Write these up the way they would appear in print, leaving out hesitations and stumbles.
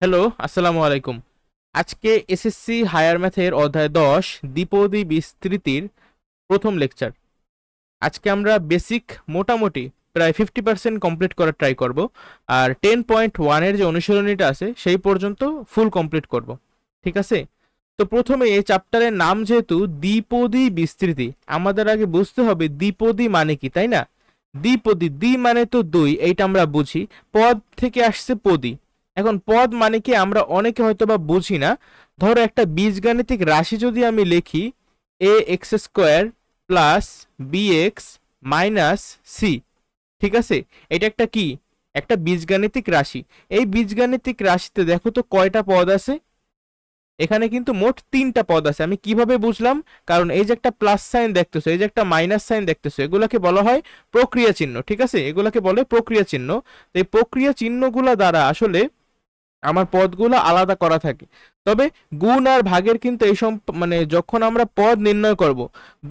Hello, আসসালামু আলাইকুম। আজকে এসএসসি হায়ার ম্যাথের অধ্যায় 10 দ্বিপদী বিস্তৃতির প্রথম লেকচার। আজকে আমরা বেসিক মোটামুটি প্রায় 50% কমপ্লিট করার ট্রাই করব, আর 10.1 এর যে অনুশীলনীটা আছে সেই পর্যন্ত ফুল কমপ্লিট করব। ঠিক আছে? তো প্রথমে এই চ্যাপ্টারের নাম যেহেতু দ্বিপদী বিস্তৃতি, আমাদের আগে বুঝতে হবে দ্বিপদী মানে কি, তাই না? দ্বিপদী, দ্বি মানে তো দুই, এইটা আমরা বুঝি। পদ থেকে আসছে পদী। এখন পদ মানে কি আমরা অনেকে হয়তো বা বুঝি না। ধরো একটা বীজগাণিতিক রাশি যদি আমি লিখি a x square plus b x minus c, ঠিক আছে? এটা একটা কি? একটা বীজগাণিতিক রাশি। এই বীজগাণিতিক রাশিতে দেখো তো কয়টা পদ আছে। এখানে কিন্তু মোট 3টা পদ আছে। আমি কিভাবে বুঝলাম? কারণ এই যে একটা প্লাস সাইন দেখতেছো, এই যে একটা মাইনাস সাইন দেখতেছো, এগুলাকে বলা হয় প্রক্রিয়া চিহ্ন। ঠিক আছে, এগুলাকে বলে প্রক্রিয়া চিহ্ন। তো এই প্রক্রিয়া চিহ্নগুলা দ্বারা আসলে আমার পদগুলো আলাদা করা থাকে। তবে গুণ আর ভাগের কিন্তু এই মানে যখন আমরা পদ নির্ণয় করব,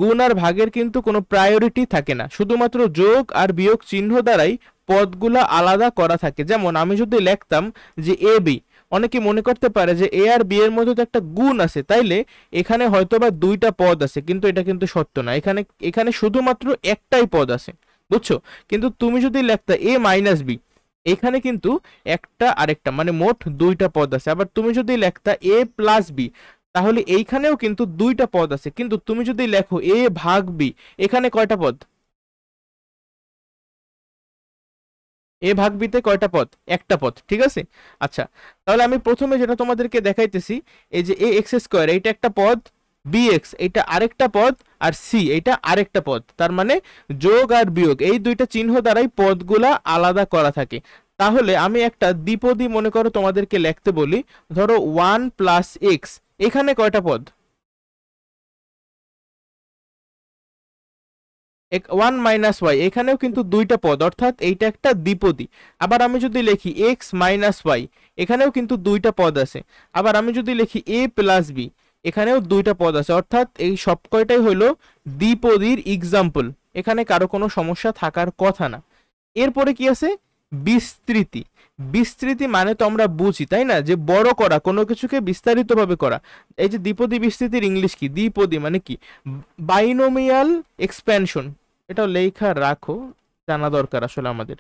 গুণ আর ভাগের কিন্তু কোনো প্রায়োরিটি থাকে না, শুধুমাত্র যোগ আর বিয়োগ চিহ্ন দ্বারাই পদগুলো আলাদা করা থাকে। যেমন আমি যদি লিখতাম যে এ বি, অনেকে মনে করতে পারে যে এ আর বি এর মধ্যে তো একটা গুণ আছে, তাইলে এখানে হয়তোবা 2টা পদ আছে, কিন্তু এটা কিন্তু সত্য না। এখানে এখানে শুধুমাত্র একটাই পদ আছে, বুঝছো? কিন্তু তুমি যদি লিখতা এ মাইনাস বি, এখানে কিন্তু একটা আরেকটা মানে মোট 2টা পদ আছে। আবার তুমি যদি লেখতা এ প্লাস বি, তাহলে এইখানেও কিন্তু 2টা পদ আছে। কিন্তু তুমি যদি লেখো এ ভাগ বি, এখানে কয়টা পদ? এ ভাগ বিতে কয়টা পদ? একটা পদ। ঠিক আছে, আচ্ছা। তাহলে আমি প্রথমে যেটা তোমাদেরকে দেখাইতেছি, এই যে এ এক্স স্কোয়ার এইটা একটা পদ, বি এক্স এইটা আরেকটা পদ, আর সি এইটা আরেকটা পদ। তার মানে যোগ আর বিয়োগ এই 2টা চিহ্ন দ্বারাই পদগুলা আলাদা করা থাকে। তাহলে আমি একটা দ্বিপদী মনে করো তোমাদেরকে লিখতে বলি, ধরো 1 প্লাস এক্স, এখানে কয়টা পদ? 1 মাইনাস ওয়াই, এখানেও কিন্তু 2টা পদ, অর্থাৎ এইটা একটা দ্বিপদী। আবার আমি যদি লিখি এক্স মাইনাস ওয়াই, এখানেও কিন্তু 2টা পদ আছে। আবার আমি যদি লিখি এ প্লাস বি, এখানেও 2টা পদ আছে। অর্থাৎ এই সব কয়টাই হলো দ্বিপদীর এক্সাম্পল। এখানে কারো কোনো সমস্যা থাকার কথা না। এরপরে কি আছে? বিস্তৃতি। বিস্তৃতি মানে তো আমরা বুঝি, তাই না, যে বড় করা, কোনো কিছুকে বিস্তারিতভাবে করা। এই যে দ্বিপদী বিস্তৃতির ইংলিশ কি? দ্বিপদী মানে কি? Binomial expansion. এটা লেখা রাখো, জানা দরকার আসলে আমাদের।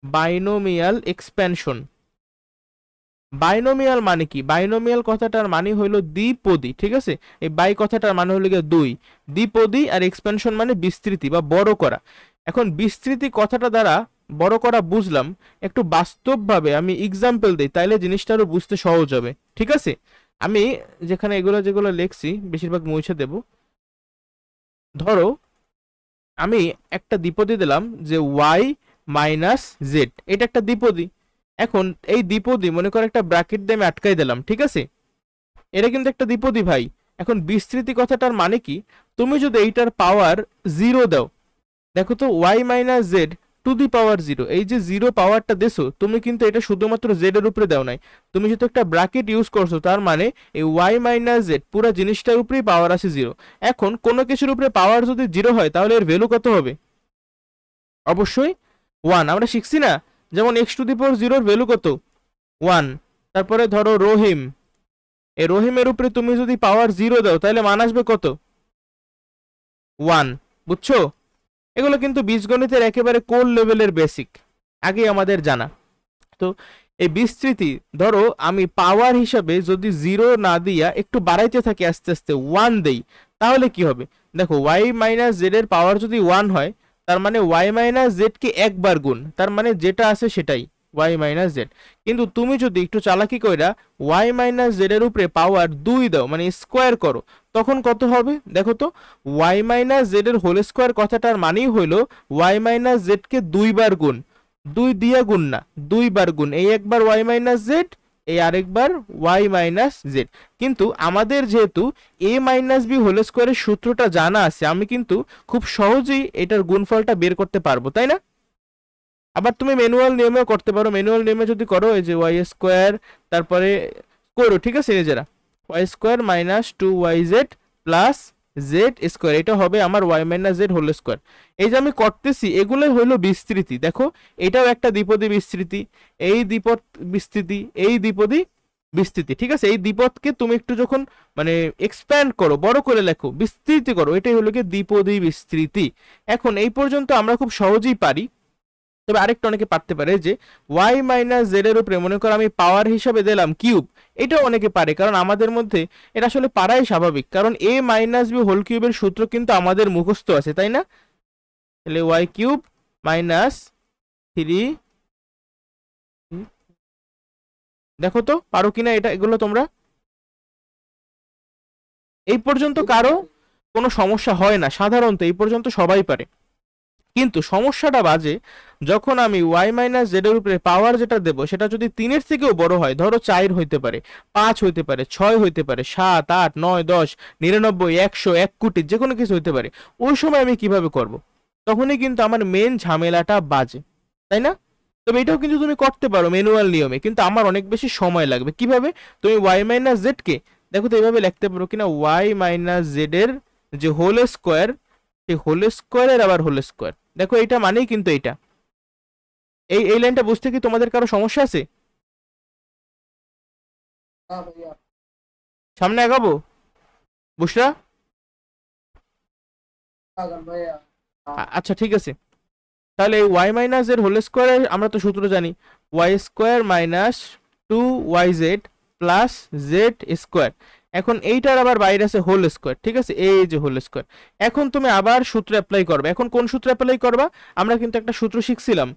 Binomial expansion. বাইনোমিয়াল মানে কি? বাইনোমিয়াল কথাটার মানে হইলো দ্বিপদী। ঠিক আছে, এই বাই কথাটার মানে হলো গিয়ে দুই, দ্বিপদী। আর এক্সপ্যানশন মানে বিস্তৃতি বা বড় করা। এখন বিস্তৃতি কথাটা দ্বারা বড় করা বুঝলাম, একটু বাস্তবভাবে আমি এক্সাম্পল দিই, তাইলে জিনিসটা আরো বুঝতে সহজ হবে। ঠিক আছে, আমি যেখানে এগুলো যেগুলো লিখছি বেশিরভাগ মুছে দেব। ধরো আমি একটা দ্বিপদী দিলাম যে ওয়াই মাইনাস জেড, এটা একটা দ্বিপদী। এখন এই দ্বিপদী মনে করো একটা ব্র্যাকেট দিয়ে আমি আটকাই দিলাম। ঠিক আছে, এটা কিন্তু একটা দ্বিপদী ভাই। এখন বিস্তৃতি কথাটার মানে কি? তুমি যদি এইটার পাওয়ার 0 দাও, দেখো তো y minus z to the power 0, এই যে 0 পাওয়ারটা দেছো, তুমি কিন্তু এটা শুধুমাত্র জেড এর উপরে দাও নাই, তুমি যেহেতু একটা ব্র্যাকেট ইউজ করছো, তার মানে এই ওয়াই মাইনাস জেড পুরো জিনিসটার উপরেই পাওয়ার আছে 0। এখন কোনো কিছুর উপরে পাওয়ার যদি 0 হয়, তাহলে এর ভ্যালু কত হবে? অবশ্যই 1। আমরা শিখছি না, যেমন এক্স টু দি পাওয়ার 0 এর ভ্যালু কত? 1। তারপরে ধরো রহিম, এই রহিমের উপরে তুমি যদি পাওয়ার 0 দাও, তাহলে মান আসবে কত? 1। বুঝছো? এগুলো কিন্তু বীজগণিতের একেবারে কোর লেভেলের বেসিক, আগে আমাদের জানা। তো এই বিস্তৃতি, ধরো আমি পাওয়ার হিসাবে যদি 0 না দিয়া একটু বাড়াইতে থাকি, আস্তে আস্তে 1 দেই, তাহলে কি হবে? দেখো ওয়াই মাইনাস জেড এর পাওয়ার যদি 1 হয়, তার মানে ওয়াই মাইনাস জেড কে একবার গুণ, তার মানে যেটা আছে সেটাই ওয়াই মাইনাস জেড। কিন্তু তুমি যদি একটু চালাকি কইরা ওয়াই মাইনাস জেড এর উপরে পাওয়ার 2 দাও, মানে স্কোয়ার করো, তখন কত হবে? দেখো তো, ওয়াই মাইনাস জেড এর হোল স্কোয়ার কথাটার মানেই হইলো ওয়াই মাইনাস জেড কে 2বার গুণ। 2 দিয়া গুণ না, 2বার গুণ। এই একবার ওয়াই মাইনাস জেড, এই আরেকবার ওয়াই মাইনাস জেড। কিন্তু আমাদের যেহেতু এ মাইনাস বি হোল স্কোয়ারের সূত্রটা জানা আছে, আমি কিন্তু খুব সহজেই এটার গুণফলটা বের করতে পারবো, তাই না? আবার তুমি ম্যানুয়াল নিয়মেও করতে পারো। ম্যানুয়াল নিয়মে যদি করো, এই যে ওয়াই স্কোয়ার, তারপরে করো, ঠিক আছে, নিজেরা y square minus 2yz plus z square, এটা হবে আমার y minus z whole square. এই যে আমি করতেছি এগুলোই হলো বিস্তৃতি, দেখো এটাও একটা দ্বিপদী বিস্তৃতি, এই দ্বিপদ বিস্তৃতি, এই দ্বিপদী বিস্তৃতি, ঠিক আছে। এই দ্বিপদকে তুমি একটু যখন মানে এক্সপ্যান্ড করো, বড় করে লেখো, বিস্তৃতি করো, এটাই হলো কি দ্বিপদী বিস্তৃতি। এখন এই পর্যন্ত আমরা খুব সহজেই পারি, তবে আরেকটা অনেকে পারতে পারে যে ওয়াই মাইনাস জেড এর উপরে মনে করো আমি পাওয়ার হিসাবে দিলাম কিউব, এটাও অনেকে পারে, কারণ আমাদের মধ্যে এটা আসলে পারাই স্বাভাবিক, কারণ এ মাইনাস বি হোল কিউবের সূত্র কিন্তু আমাদের মুখস্থ আছে, তাই না? তাহলে ওয়াই কিউব মাইনাস 3, দেখো তো পারো কিনা এটা, এগুলো তোমরা এই পর্যন্ত কারো কোনো সমস্যা হয় না, সাধারণত এই পর্যন্ত সবাই পারে। কিন্তু সমস্যাটা বাজে যখন আমি ওয়াই মাইনাস জেড এর উপরে পাওয়ার যেটা দেবো সেটা যদি 3-এর থেকেও বড় হয়, ধরো 4 হইতে পারে, 5 হইতে পারে, 6 হইতে পারে, 7, 8, 9, 10, 99, 100, 1 কোটি, যে কোনো কিছু হইতে পারে, ওই সময় আমি কিভাবে করব? তখনই কিন্তু আমার মেন ঝামেলাটা বাজে, তাই না? তবে এটাও কিন্তু তুমি করতে পারো ম্যানুয়াল নিয়মে, কিন্তু আমার অনেক বেশি সময় লাগবে। কিভাবে? তুমি ওয়াই মাইনাস জেড কে দেখো তো এইভাবে লিখতে পারো কিনা, ওয়াই মাইনাস জেড এর যে হোল স্কোয়ার, সেই হোল স্কোয়ারের আবার হোল স্কোয়ার, দেখো এটা মানেই কিন্তু এটা। এই লাইনটা বুঝতে কি তোমাদের কারো সমস্যা আছে? সামনে আগাবো বুঝরা? আচ্ছা ঠিক আছে, তাহলে এই ওয়াই মাইনাস এর হোল স্কোয়ার আমরা তো সূত্র জানি, y square minus 2yz plus z square. এখন এইটার আবার বাইরে আছে হোল স্কোয়ার, ঠিক আছে, এই যে হোল স্কোয়ার। এখন তুমি আবার সূত্র অ্যাপ্লাই করবে। এখন কোন সূত্র অ্যাপ্লাই করবা? আমরা কিন্তু একটা সূত্র শিখছিলাম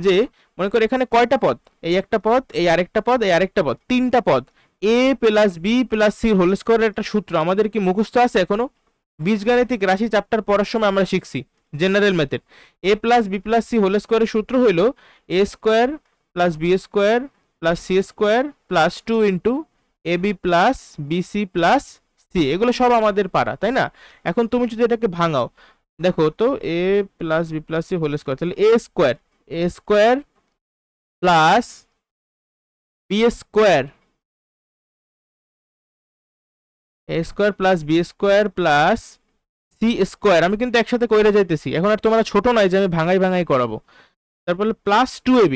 যে মনে করো এখানে কয়টা পদ, এই একটা পদ, এই আরেকটা পদ, এই আরেকটা পদ, 3টা পদ, a plus b plus c whole স্কোয়ারের একটা সূত্র আমাদের কি মুখস্থ আছে এখনো? বীজগাণিতিক রাশি চ্যাপ্টার পড়ার সময় আমরা শিখছি general method. A plus b plus c whole স্কোয়ারের সূত্র হইল a square plus b square plus c square plus 2 into a b plus b c plus c. এগুলো সব আমাদের পারা, তাই না? এখন তুমি যদি এটাকে ভাঙাও, দেখো তো a plus b plus c whole square, তাহলে a square plus b square, a square plus b square plus c square, আমি কিন্তু একসাথে কইরা যাইতেছি, এখন আর তোমরা ছোট নয় যে আমি ভাঙাই ভাঙাই করাবো। তারপরে প্লাস 2ab,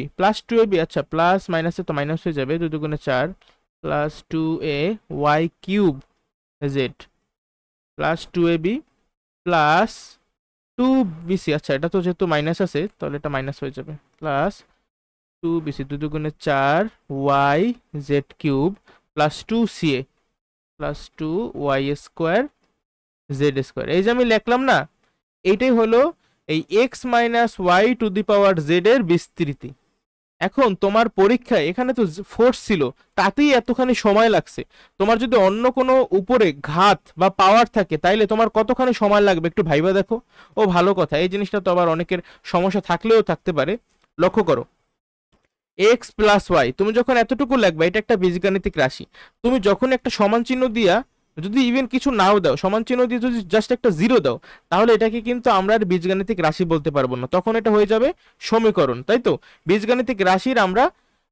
আচ্ছা প্লাস মাইনাসে তো মাইনাস হয়ে যাবে, 2 দুগুণে 4 plus 2a y cube z plus 2ab plus 2bc, আচ্ছা এটা তো যেহেতু মাইনাস আছে তাহলে এটা মাইনাস হয়ে যাবে, প্লাস 2bc, 2 দুগুণে 4 y z cube plus 2ca plus 2y square z square. এই যে আমি লিখলাম না, এইটাই হলো এই x minus y to the power z এর বিস্তৃতি। এখন তোমার পরীক্ষায় এখানে তো ফোর্স ছিল, তাতেই এতখানি সময় লাগছে, তোমার যদি অন্য কোনো উপরে ঘাত বা পাওয়ার থাকে তাইলে তোমার কতখানি সময় লাগবে একটু ভাইবা দেখো। ও ভালো কথা, এই জিনিসটা তো আবার অনেকের সমস্যা থাকলেও থাকতে পারে। লক্ষ্য করো, এক্স প্লাস ওয়াই তুমি যখন এতটুকু লাগবে, এটা একটা বীজগাণিতিক রাশি, তুমি যখন একটা সমান চিহ্ন দিয়া, যদি ইভেন কিছু নাও দাও, সমান চিহ্ন দিয়ে যদি জাস্ট একটা জিরো দাও, তাহলে এটাকে কিন্তু আমরা আর বীজগাণিতিক রাশি বলতে পারবো না, তখন এটা হয়ে যাবে সমীকরণ, তাই তো? বীজগাণিতিক রাশির আমরা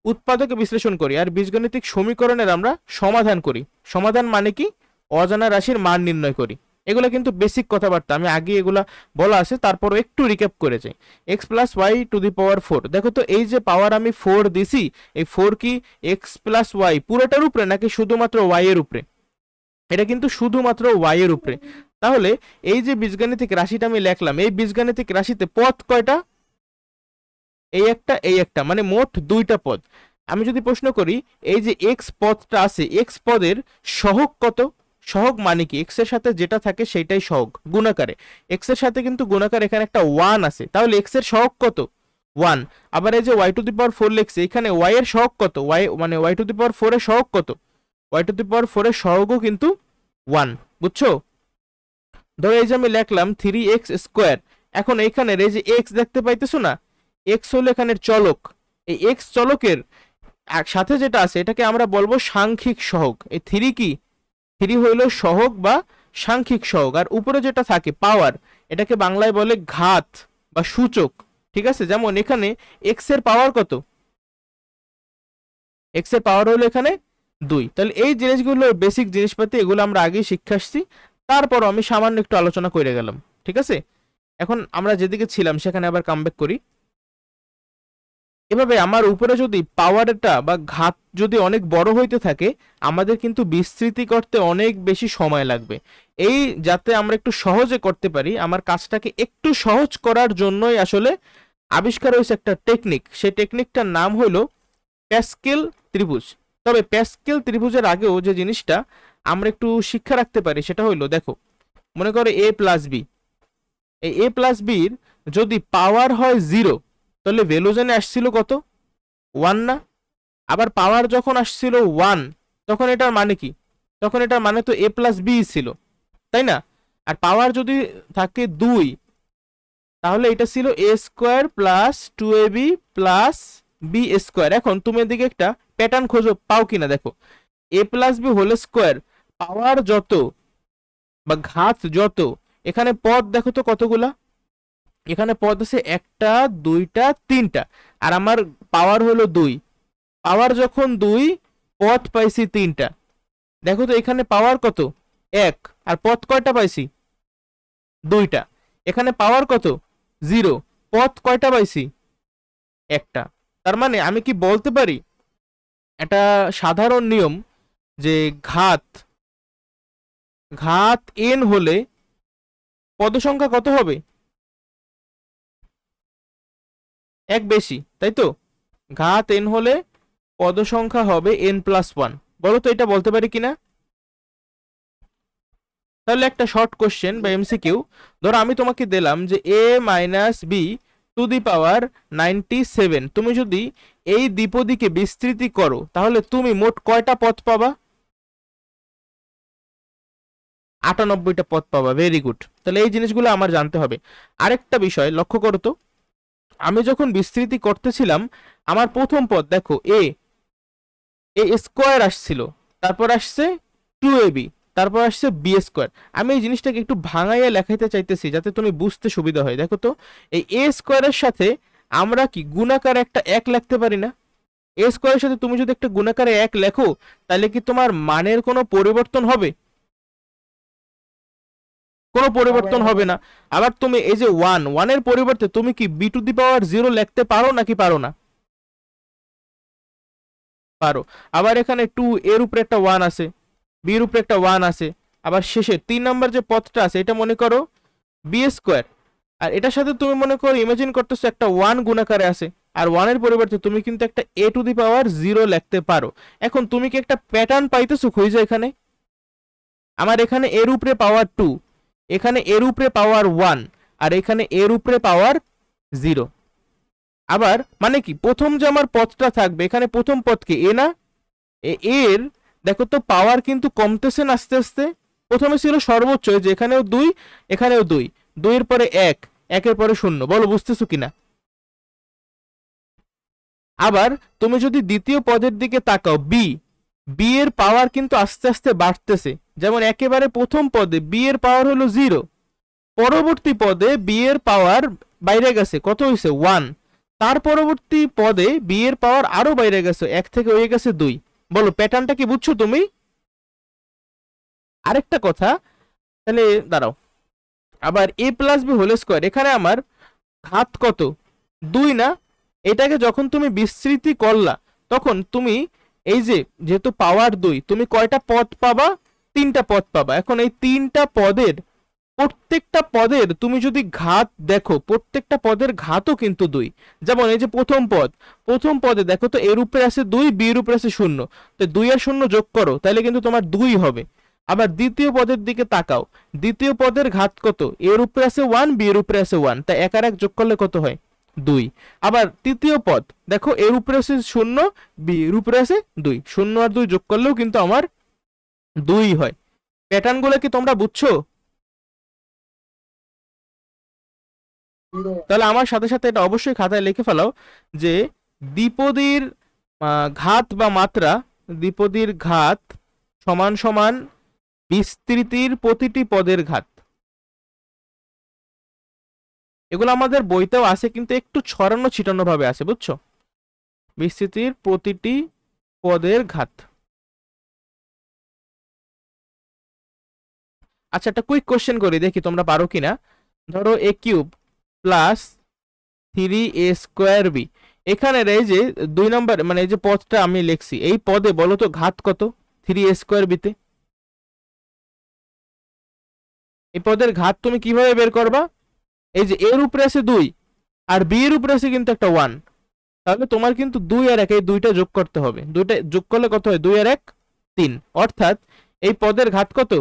উৎপাদকে বিশ্লেষণ করি, আর বীজগাণিতিক সমীকরণের আমরা সমাধান করি। সমাধান মানে কি? অজানা রাশির মান নির্ণয় করি। এগুলা কিন্তু বেসিক কথাবার্তা, আমি আগে এগুলা বলা আছে, তারপরও একটু রিক্যাপ করে যাই। X plus y to the power 4, দেখো তো এই যে পাওয়ার আমি 4 দিছি, এই 4 কি এক্স প্লাস ওয়াই পুরোটার উপরে নাকি শুধুমাত্র ওয়াই এর উপরে? এটা কিন্তু শুধুমাত্র ওয়াই এর উপরে। তাহলে এই যে বীজগাণিতিক রাশিটা আমি লিখলাম, এই বীজগাণিতিক রাশিতে পদ কয়টা? এই একটা, মানে মোট 2টা পদ। আমি যদি প্রশ্ন করি এই যে এক্স পদটা আছে, এক্স পদের সহগ কত? সহগ মানে কি? এক্স এর সাথে যেটা থাকে সেটাই সহগ গুণাকারে। এক্স এর সাথে কিন্তু গুণাকার এখানে একটা 1 আছে, তাহলে এক্স এর সহগ কত? 1। আবার এই যে ওয়াই টু দি পাওয়ার 4 লিখছে, এখানে ওয়াই এর সহগ কত? ওয়াই মানে ওয়াই টু দি পাওয়ার 4 এর সহগ কত? ওয়াই টু দি পাওয়ার 4 এর সহগও কিন্তু 1, বুঝছো? ধরো এই যে আমি লিখলাম 3x স্কোয়ার, এখন এইখানের এই যে এক্স দেখতে পাইতেছো না, এক্স হলো এখানের চলক, এই এক্স চলকের সাথে যেটা আছে এটাকে আমরা বলবো সাংখ্যিক সহগ। এই 3 কি? 3 হইল সহগ বা সাংখ্যিক সহগ, আর উপরে যেটা থাকে পাওয়ার, এটাকে বাংলায় বলে ঘাত বা সূচক, ঠিক আছে? যেমন এখানে এক্স এর পাওয়ার কত? এক্স এর পাওয়ার হলো এখানে 2। তাহলে এই জিনিসগুলো বেসিক জিনিসপাতি, এগুলো আমরা আগেই শিক্ষা আসছি, তারপর আমি সামান্য একটু আলোচনা করে গেলাম। ঠিক আছে, এখন আমরা যেদিকে ছিলাম সেখানে আবার কামব্যাক করি। এভাবে আমার উপরে যদি পাওয়ারটা বা ঘাত যদি অনেক বড় হইতে থাকে, আমাদের কিন্তু বিস্তৃতি করতে অনেক বেশি সময় লাগবে। এই যাতে আমরা একটু সহজে করতে পারি, আমার কাজটাকে একটু সহজ করার জন্যই আসলে আবিষ্কার হয়েছে একটা টেকনিক। সেই টেকনিকটার নাম হলো প্যাসকেল ত্রিভুজ। তবে প্যাসকেল ত্রিভুজের আগেও যে জিনিসটা আমরা একটু শিক্ষা রাখতে পারি সেটা হলো, দেখো মনে করো এ প্লাস বি, এই এ প্লাস বির যদি পাওয়ার হয় 0, তাহলে ভ্যালু জেনে আসছিল কত? 1 না? আবার পাওয়ার যখন আসছিল 1, তখন এটার মানে কি? তখন এটার মানে তো এ প্লাস বি ছিল, তাই না? আর পাওয়ার যদি থাকে 2, তাহলে এটা ছিল a square plus 2ab plus b square. এখন তুমি এদিকে একটা প্যাটার্ন খোঁজো, পাও কিনা দেখো। A plus b whole square, power যত বা ঘাত যত, এখানে পদ দেখো তো কতগুলা? এখানে পদ আছে 1টা 2টা 3টা, আর আমার পাওয়ার হলো 2। পাওয়ার যখন 2, পদ পাইছি 3টা। দেখো তো এখানে পাওয়ার কত? 1, আর পদ কয়টা পাইছি? 2টা। এখানে পাওয়ার কত? 0, পদ কয়টা পাইছি? 1টা। তার মানে আমি কি বলতে পারি, এটা সাধারণ নিয়ম, যে ঘাত ঘাত n হলে পদ সংখ্যা কত হবে? 1 বেশি, তাই তো? ঘাত n হলে পদ সংখ্যা হবে n+1। বলো তো এটা বলতে পারি কিনা? তাহলে একটা শর্ট কোশ্চেন বা এমসিকিউ, ধরো আমি তোমাকে দিলাম যে a minus b to the power 97, তুমি যদি এই দ্বিপদীকে বিস্তৃতি করো তাহলে তুমি মোট কয়টা পদ পাবা? 98টা পদ পাবা। Very good. তাহলে এই জিনিসগুলো আমার জানতে হবে। আরেকটা বিষয় লক্ষ্য করো তো, আমি যখন বিস্তৃতি করতেছিলাম, আমার প্রথম পদ দেখো এ স্কোয়ার আসছিল, তারপর আসছে 2ab, তারপর আসছে বি স্কোয়ার। আমি এই জিনিসটাকে একটু ভাঙাইয়া লেখাইতে চাইতেছি যাতে তুমি বুঝতে সুবিধা হয়। দেখো তো, এই এ স্কোয়ারের সাথে আমরা কি গুণাকারে একটা 1 লিখতে পারি না? এ স্কোয়ারের সাথে তুমি যদি একটা গুণাকারে 1 লেখো, তাহলে কি তোমার মানের কোনো পরিবর্তন হবে? কোনো পরিবর্তন হবে না। আবার তুমি এই যে 1 এর পরিবর্তে তুমি কি বি টু দি পাওয়ার 0 লিখতে পারো নাকি পারো না? পারো। আবার এখানে 2 এর উপরে একটা 1 আছে, বির উপরে একটা 1 আছে, আবার শেষে 3 নাম্বার যে পদটা আছে এটা মনে করো বি স্কোয়ার, আর এটার সাথে তুমি মনে করো ইমাজিন করতেছো একটা 1 গুণাকারে আছে, আর 1 এর পরিবর্তে তুমি কিন্তু একটা এ টু দি পাওয়ার 0 লিখতে পারো। এখন তুমি কি একটা প্যাটার্ন পাইতেছো খুঁজে? এখানে আমার এখানে এর উপরে পাওয়ার 2, এখানে এর উপরে পাওয়ার 1, আর এখানে এর উপরে পাওয়ার 0। আবার মানে কি, প্রথম যে আমার পদটা থাকবে এখানে প্রথম পদকে এ না, এর দেখো তো পাওয়ার কিন্তু কমতেছে না আস্তে আস্তে। প্রথমে ছিল সর্বোচ্চ, যে এখানেও 2, এখানেও 2, 2 এর পরে 1, 1 এর পরে 0। বলো বুঝতেছো কিনা? আবার তুমি যদি দ্বিতীয় পদের দিকে তাকাও, বি, বি এর পাওয়ার কিন্তু আস্তে আস্তে বাড়তেছে। যেমন একেবারে প্রথম পদে বি এর পাওয়ার হলো 0, পরবর্তী পদে বি এর পাওয়ার বাইরে গেছে, কত হয়েছে? 1। তার পরবর্তী পদে বি এর পাওয়ার আরো বাইরে গেছে, 1 থেকে হয়ে গেছে 2। বলো প্যাটার্নটা কি বুঝছো তুমি? আরেকটা কথা, তাহলে দাঁড়াও, আবার এ প্লাস বি হোল স্কোয়ার, এখানে আমার ঘাত কত? 2 না? এটাকে যখন তুমি বিস্তৃতি করলা, তখন তুমি এই যে যেহেতু পাওয়ার 2, তুমি কয়টা পদ পাবা? 3টা পদ পাবা। এখন এই 3টা পদের প্রত্যেকটা পদের তুমি যদি ঘাত দেখো, প্রত্যেকটা পদের ঘাতও কিন্তু 2। যেমন এই যে প্রথম পদ, প্রথম পদে দেখো তো এর উপরে আছে 2, বি এর উপরে আছে 0, তো 2 আর 0 যোগ করো, তাহলে কিন্তু তোমার 2 হবে। আবার দ্বিতীয় পদের দিকে তাকাও, দ্বিতীয় পদের ঘাত কত? এর উপরে আছে 1, বি এর উপরে আছে 1, তাই 1 আর 1 যোগ করলে কত হয়? 2। আবার তৃতীয় পদ দেখো, এর উপরে আছে 0, বি এর উপরে আছে 2, 0 আর 2 যোগ করলেও কিন্তু আমার 2 হয়। প্যাটার্নগুলো কি তোমরা বুঝছো? তাহলে আমার সাথে সাথে এটা অবশ্যই খাতায় লিখে ফেলাও যে দ্বিপদীর ঘাত বা মাত্রা, দ্বিপদীর ঘাত সমান সমান বিস্তৃতির প্রতিটি পদের ঘাত। এগুলো আমাদের বইতেও আছে, কিন্তু একটু ছড়ানো ছিটানো ভাবে আছে, বুঝছো? বিস্তৃতির প্রতিটি পদের ঘাত। আচ্ছা, একটা কুইক কোশ্চেন করি, দেখি তোমরা পারো কিনা। ধরো a cube plus 3a² b, এখানের এই যে 2 নম্বর মানে এই যে পদটা আমি লিখছি, এই পদে বলো তো ঘাত কত 3a² b তে? এই পদের ঘাত তুমি কিভাবে বের করবা? এই যে এর উপরে আছে 2 আর বি এর উপরে আছে কিন্তু একটা 1, তাহলে তোমার কিন্তু 2 আর 1 এই দুইটা যোগ করতে হবে। দুইটা যোগ করলে কত হয়? 2 আর 1 3, অর্থাৎ এই পদের ঘাত কত?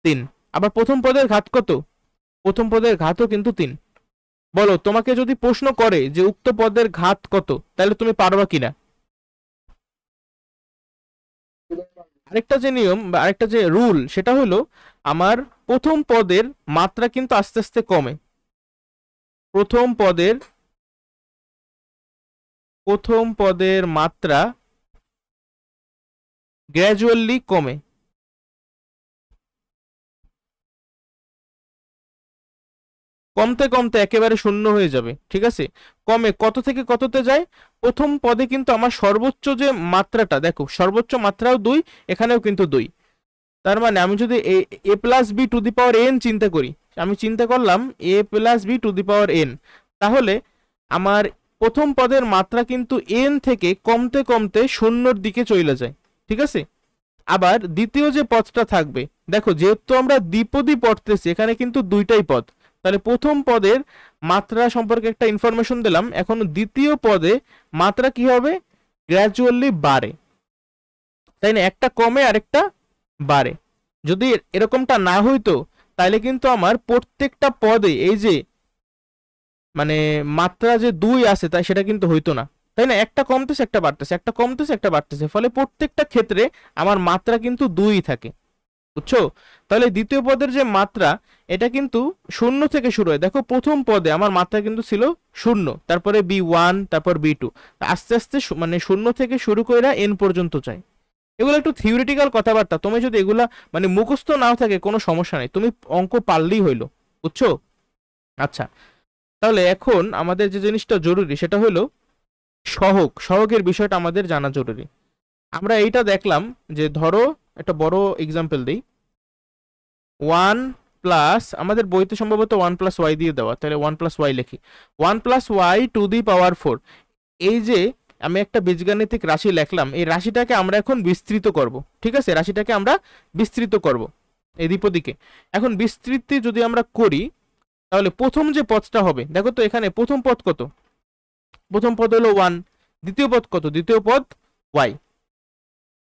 3। আবার প্রথম পদের ঘাত কত? প্রথম পদের ঘাতও কিন্তু 3। বলো, তোমাকে যদি প্রশ্ন করে যে উক্ত পদের ঘাত কত, তাহলে তুমি পারবা কিনা? আরেকটা যে নিয়ম বা আরেকটা যে রুল, সেটা হলো আমার প্রথম পদের মাত্রা কিন্তু আস্তে আস্তে কমে। প্রথম পদের মাত্রা গ্র্যাজুয়ালি কমে। কমতে কমতে একেবারে শূন্য হয়ে যাবে, ঠিক আছে? কমে কত থেকে কততে যায়? প্রথম পদে কিন্তু আমার সর্বোচ্চ যে মাত্রাটা, দেখো সর্বোচ্চ মাত্রাও 2, এখানেও কিন্তু 2। তার মানে আমি যদি a plus b to the power n চিন্তা করি, আমি চিন্তা করলাম a plus b to the power n, তাহলে আমার প্রথম পদের মাত্রা কিন্তু এন থেকে কমতে কমতে শূন্যর দিকে চলে যায়, ঠিক আছে? আবার দ্বিতীয় যে পদটা থাকবে, দেখো যেহেতু আমরা দ্বিপদী পড়তেছি, এখানে কিন্তু দুইটাই পদ, তাহলে প্রথম পদের মাত্রা সম্পর্কে একটা ইনফরমেশন দিলাম। এখন দ্বিতীয় পদে মাত্রা কি হবে? গ্র্যাজুয়ালি বাড়ে, তাই না? একটা কমে আরেকটা বাড়ে। যদি এরকমটা না হইতো, তাহলে কিন্তু আমার প্রত্যেকটা পদে এই যে মানে মাত্রা যে 2 আছে, তাই সেটা কিন্তু হইতো না, তাই না? একটা কমতেছে একটা বাড়তেছে, একটা কমতেছে একটা বাড়তেছে, ফলে প্রত্যেকটা ক্ষেত্রে আমার মাত্রা কিন্তু 2ই থাকে, বুঝছো? তাহলে দ্বিতীয় পদের যে মাত্রা, এটা কিন্তু শূন্য থেকে শুরু হয়। দেখো প্রথম পদে আমার মাত্রা কিন্তু ছিল 0, তারপরে b1, তারপর b2, আস্তে আস্তে মানে শূন্য থেকে শুরু করে এন পর্যন্ত যায়। এগুলো একটু থিওরিটিক্যাল কথাবার্তা, তুমি যদি এগুলা মানে মুখস্থ নাও থাকে কোনো সমস্যা নেই, তুমি অঙ্ক পারলেই হইলো, বুঝছো? আচ্ছা, তাহলে এখন আমাদের যে জিনিসটা জরুরি সেটা হলো সহগের বিষয়টা আমাদের জানা জরুরি। আমরা এইটা দেখলাম যে ধরো একটা বড় এক্সাম্পল দিই, 1 প্লাস, আমাদের বইতে সম্ভবত 1 প্লাস ওয়াই দিয়ে দেওয়া, তাহলে 1 প্লাস ওয়াই লিখি, 1 plus y to the power 4। এই যে আমি একটা বীজগাণিতিক রাশি লিখলাম, এই রাশিটাকে আমরা এখন বিস্তৃত করব, ঠিক আছে? রাশিটাকে আমরা বিস্তৃত করব এই দ্বিপদীকে। এখন বিস্তৃতি যদি আমরা করি, তাহলে প্রথম যে পদটা হবে, দেখো তো এখানে প্রথম পদ কত? প্রথম পদ হলো 1, দ্বিতীয় পদ কত? দ্বিতীয় পদ y।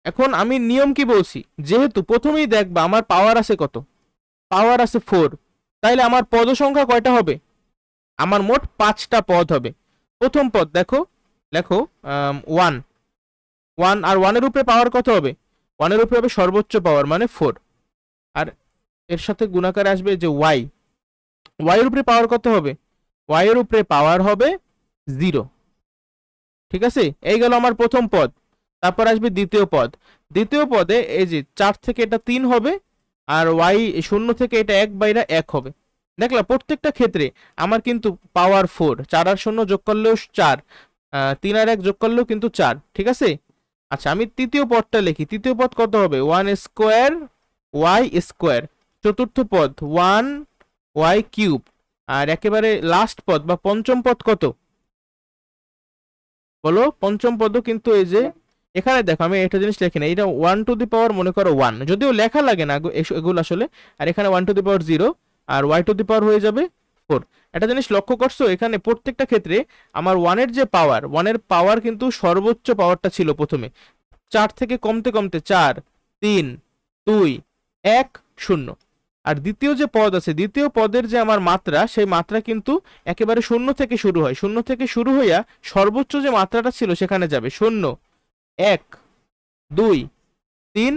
এখন আমি নিয়ম কি বলছি, যেহেতু প্রথমেই দেখবা আমার পাওয়ার আছে কত? পাওয়ার আছে 4, তাইলে আমার পদ সংখ্যা কয়টা হবে? আমার মোট 5টা পদ হবে। প্রথম পদ দেখো, লেখো 1, 1 আর 1 এর উপরে পাওয়ার কত হবে? 1 এর উপরে হবে সর্বোচ্চ পাওয়ার মানে 4, আর এর সাথে গুণাকারে আসবে যে y, y এর উপরে পাওয়ার কত হবে? y এর উপরে পাওয়ার হবে 0, ঠিক আছে? এই গেল আমার প্রথম পদ। তারপর আসবে দ্বিতীয় পদ। দ্বিতীয় পদে এই যে 4 থেকে এটা 3 হবে, আর y 0 থেকে এটা 1 বাইরা 1 হবে। দেখলা প্রত্যেকটা ক্ষেত্রে আমার কিন্তু পাওয়ার 4, 4 আর 0 যোগ করলেও 4, 3 আর 1 যোগ করলেও কিন্তু 4, ঠিক আছে? আচ্ছা, আমি তৃতীয় পদটা লিখি। তৃতীয় পদ কত হবে? 1 স্কোয়ার y স্কোয়ার। চতুর্থ পদ 1 y কিউব। আর একেবারে লাস্ট পদ বা পঞ্চম পদ কত? বলো, পঞ্চম পদও কিন্তু এই যে এখানে দেখো, আমি একটা জিনিস লিখি না, এটা 1 টু দি পাওয়ার মনে করো 1, যদিও লেখা লাগে না এগুলো আসলে। আর এখানে 1 টু দি পাওয়ার 0, আর y টু দি পাওয়ার হয়ে যাবে 4। একটা জিনিস লক্ষ্য করছো, এখানে প্রত্যেকটা ক্ষেত্রে আমার 1 এর যে পাওয়ার, 1 এর পাওয়ার কিন্তু সর্বোচ্চ পাওয়ারটা ছিল প্রথমে 4 থেকে কমতে কমতে 4, 3, 2, 1, 0। আর দ্বিতীয় যে পদ আছে, দ্বিতীয় পদের যে আমার মাত্রা, সেই মাত্রা কিন্তু একেবারে 0 থেকে শুরু হয়। 0 থেকে শুরু হইয়া সর্বোচ্চ যে মাত্রাটা ছিল সেখানে যাবে 0, 1, 2, 3,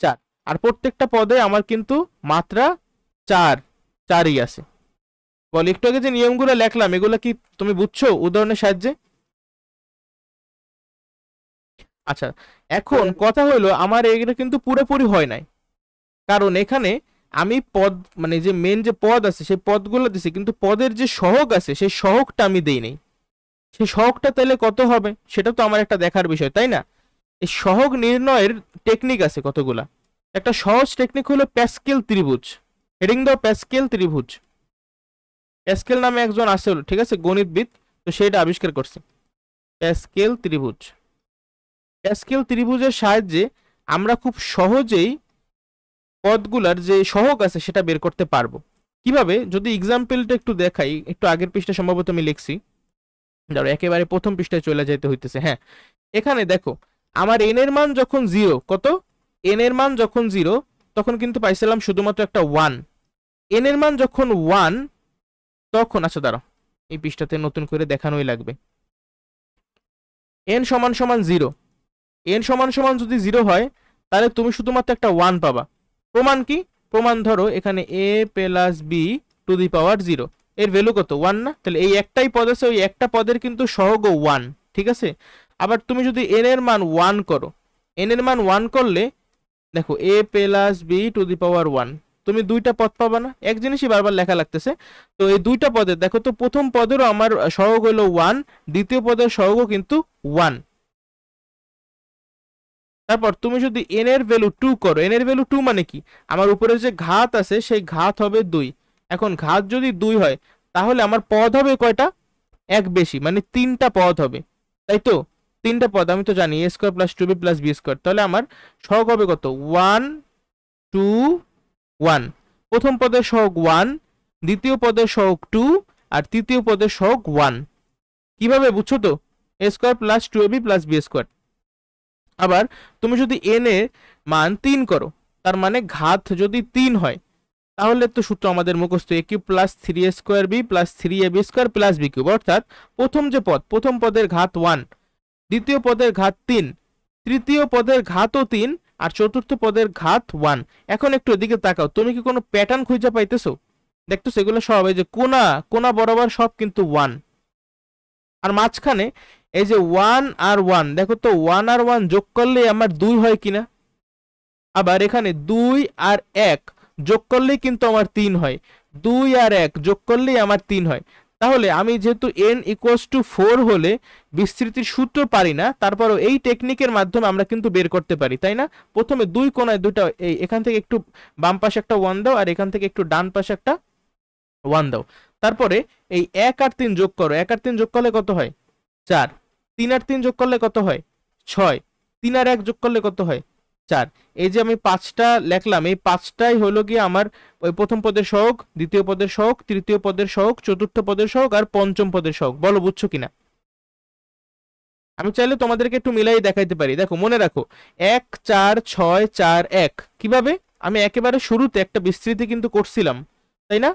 4। আর প্রত্যেকটা পদে আমার কিন্তু মাত্রা 4ই আছে। বল, একটু আগে যে নিয়মগুলো লেখলাম এগুলো কি তুমি বুঝছো উদাহরণের সাহায্যে? আচ্ছা, এখন কথা হলো আমার এগুলো কিন্তু পুরোপুরি হয় নাই, কারণ এখানে আমি পদ মানে যে মেন যে পদ আছে সেই পদগুলো দিছি, কিন্তু পদের যে সহগ আছে সেই সহগটা আমি দেই নাই। সেই সহগটা তাহলে কত হবে সেটা তো আমার একটা দেখার বিষয়, তাই না? এই সহগ নির্ণয়ের টেকনিক আছে কতগুলা। একটা সহজ টেকনিক হলো প্যাসকেল ত্রিভুজ। হেডিং দাও প্যাসকেল ত্রিভুজ। প্যাসকেল নামে একজন আছে, ঠিক আছে, গণিতবিদ, তো সেটা আবিষ্কার করছে প্যাসকেল ত্রিভুজ। প্যাসকেল ত্রিভুজের সাহায্যে আমরা খুব সহজেই পদগুলার যে সহগ আছে সেটা বের করতে পারবো। কিভাবে, যদি এক্সাম্পলটা একটু দেখাই, একটু আগের পৃষ্ঠা সম্ভবত আমি লিখছি, ধরো একেবারে প্রথম পৃষ্ঠায় চলে যেতে হইতেছে। হ্যাঁ, এখানে দেখো আমার এন এর মান যখন 0, কত, এন এর মান যখন 0 তখন কিন্তু পাইছিলাম শুধুমাত্র একটা 1। এন এর মান যখন 1 তখন, আচ্ছা দাঁড়াও, এই পৃষ্ঠাতে নতুন করে দেখানোই লাগবে। এন সমান সমান 0, এন সমান সমান যদি 0 হয় তাহলে তুমি শুধুমাত্র একটা 1 পাবা। প্রমাণ কি? প্রমাণ ধরো এখানে a plus b to the power 0, এর ভ্যালু কত, 1 না? তাহলে এই একটাই পদ আছে, ওই একটা পদের কিন্তু সহগ 1, ঠিক আছে। আবার তুমি যদি n এর মান 1 করো, n এর মান 1 করলে দেখো a plus b to the power 1, তুমি দুইটা পদ পাবা না? এক জিনিসই বারবার লেখা লাগতেছে। তো এই দুইটা পদের দেখো তো, প্রথম পদেরও আমার সহগ হলো 1, দ্বিতীয় পদের সহগও কিন্তু 1। তারপর তুমি যদি n এর ভ্যালু 2 করো, n এর ভ্যালু 2 মানে কি, আমার উপরে যে ঘাত আছে সেই ঘাত হবে 2। এখন ঘাত যদি 2 হয় তাহলে আমার পদ হবে কয়টা, এক বেশি, মানে 3টা পদ হবে, তাই তো? 3টা পদ আমি তো জানি a square plus 2b plus b square. তাহলে আমার সহগ হবে কত, 1 2 1। প্রথম পদের সহগ 1, দ্বিতীয় পদের সহগ 2, আর তৃতীয় পদের সহগ 1। কিভাবে বুঝছো তো? a square plus 2ab plus b square. আবার তুমি যদি n এর মান 3 করো, তার মানে ঘাত যদি 3 হয়, তাহলে তো সূত্র আমাদের মুখস্থ, a cube plus 3a square b plus 3ab square plus b cube. অর্থাৎ প্রথম যে পদ, প্রথম পদের ঘাত 1, দ্বিতীয় পদের ঘাত 3, তৃতীয় পদের ঘাতও 3, আর চতুর্থ পদের ঘাত 1। এখন একটু এদিকে তাকাও, তুমি কি কোনো প্যাটার্ন খুঁজে পাইতেছো? দেখতেছো এগুলো সব এই যে কোনা কোনা বরাবর সব কিন্তু 1, আর মাঝখানে এই যে 1 আর 1, দেখো তো 1 আর 1 যোগ করলে আমার 2 হয় কিনা। আবার এখানে 2 আর 1 যোগ করলেই কিন্তু আমার 3 হয়, 2 আর 1 যোগ করলেই আমার 3 হয়। তাহলে আমি যেহেতু n ইকুয়ালস টু 4 হলে বিস্তৃতির সূত্র পারি না, তারপরও এই টেকনিকের মাধ্যমে আমরা কিন্তু বের করতে পারি, তাই না? প্রথমে দুই কোণায় দুইটা, এই এখান থেকে একটু বাম পাশে একটা 1 দাও, আর এখান থেকে একটু ডান পাশে একটা 1 দাও। তারপরে এই 1 আর 3 যোগ করো, 1 আর 3 যোগ করলে কত হয়, 4। 3 আর 3 যোগ করলে কত হয়, 6। 3 আর 1 যোগ করলে কত হয়, 4। এই যে আমি 5টা লিখলাম, এই 5টাই হলো গিয়ে আমার ওই প্রথম পদের সহগ, দ্বিতীয় পদের সহগ, তৃতীয় পদের সহগ, চতুর্থ পদের সহগ, আর পঞ্চম পদের সহগ। বলো বুঝছো কিনা? আমি চাইলে তোমাদেরকে একটু মিলাই দেখাইতে পারি। দেখো মনে রাখো, 1 4 6 4 1। কিভাবে? আমি একেবারে শুরুতে একটা বিস্তৃতি কিন্তু করছিলাম, তাই না?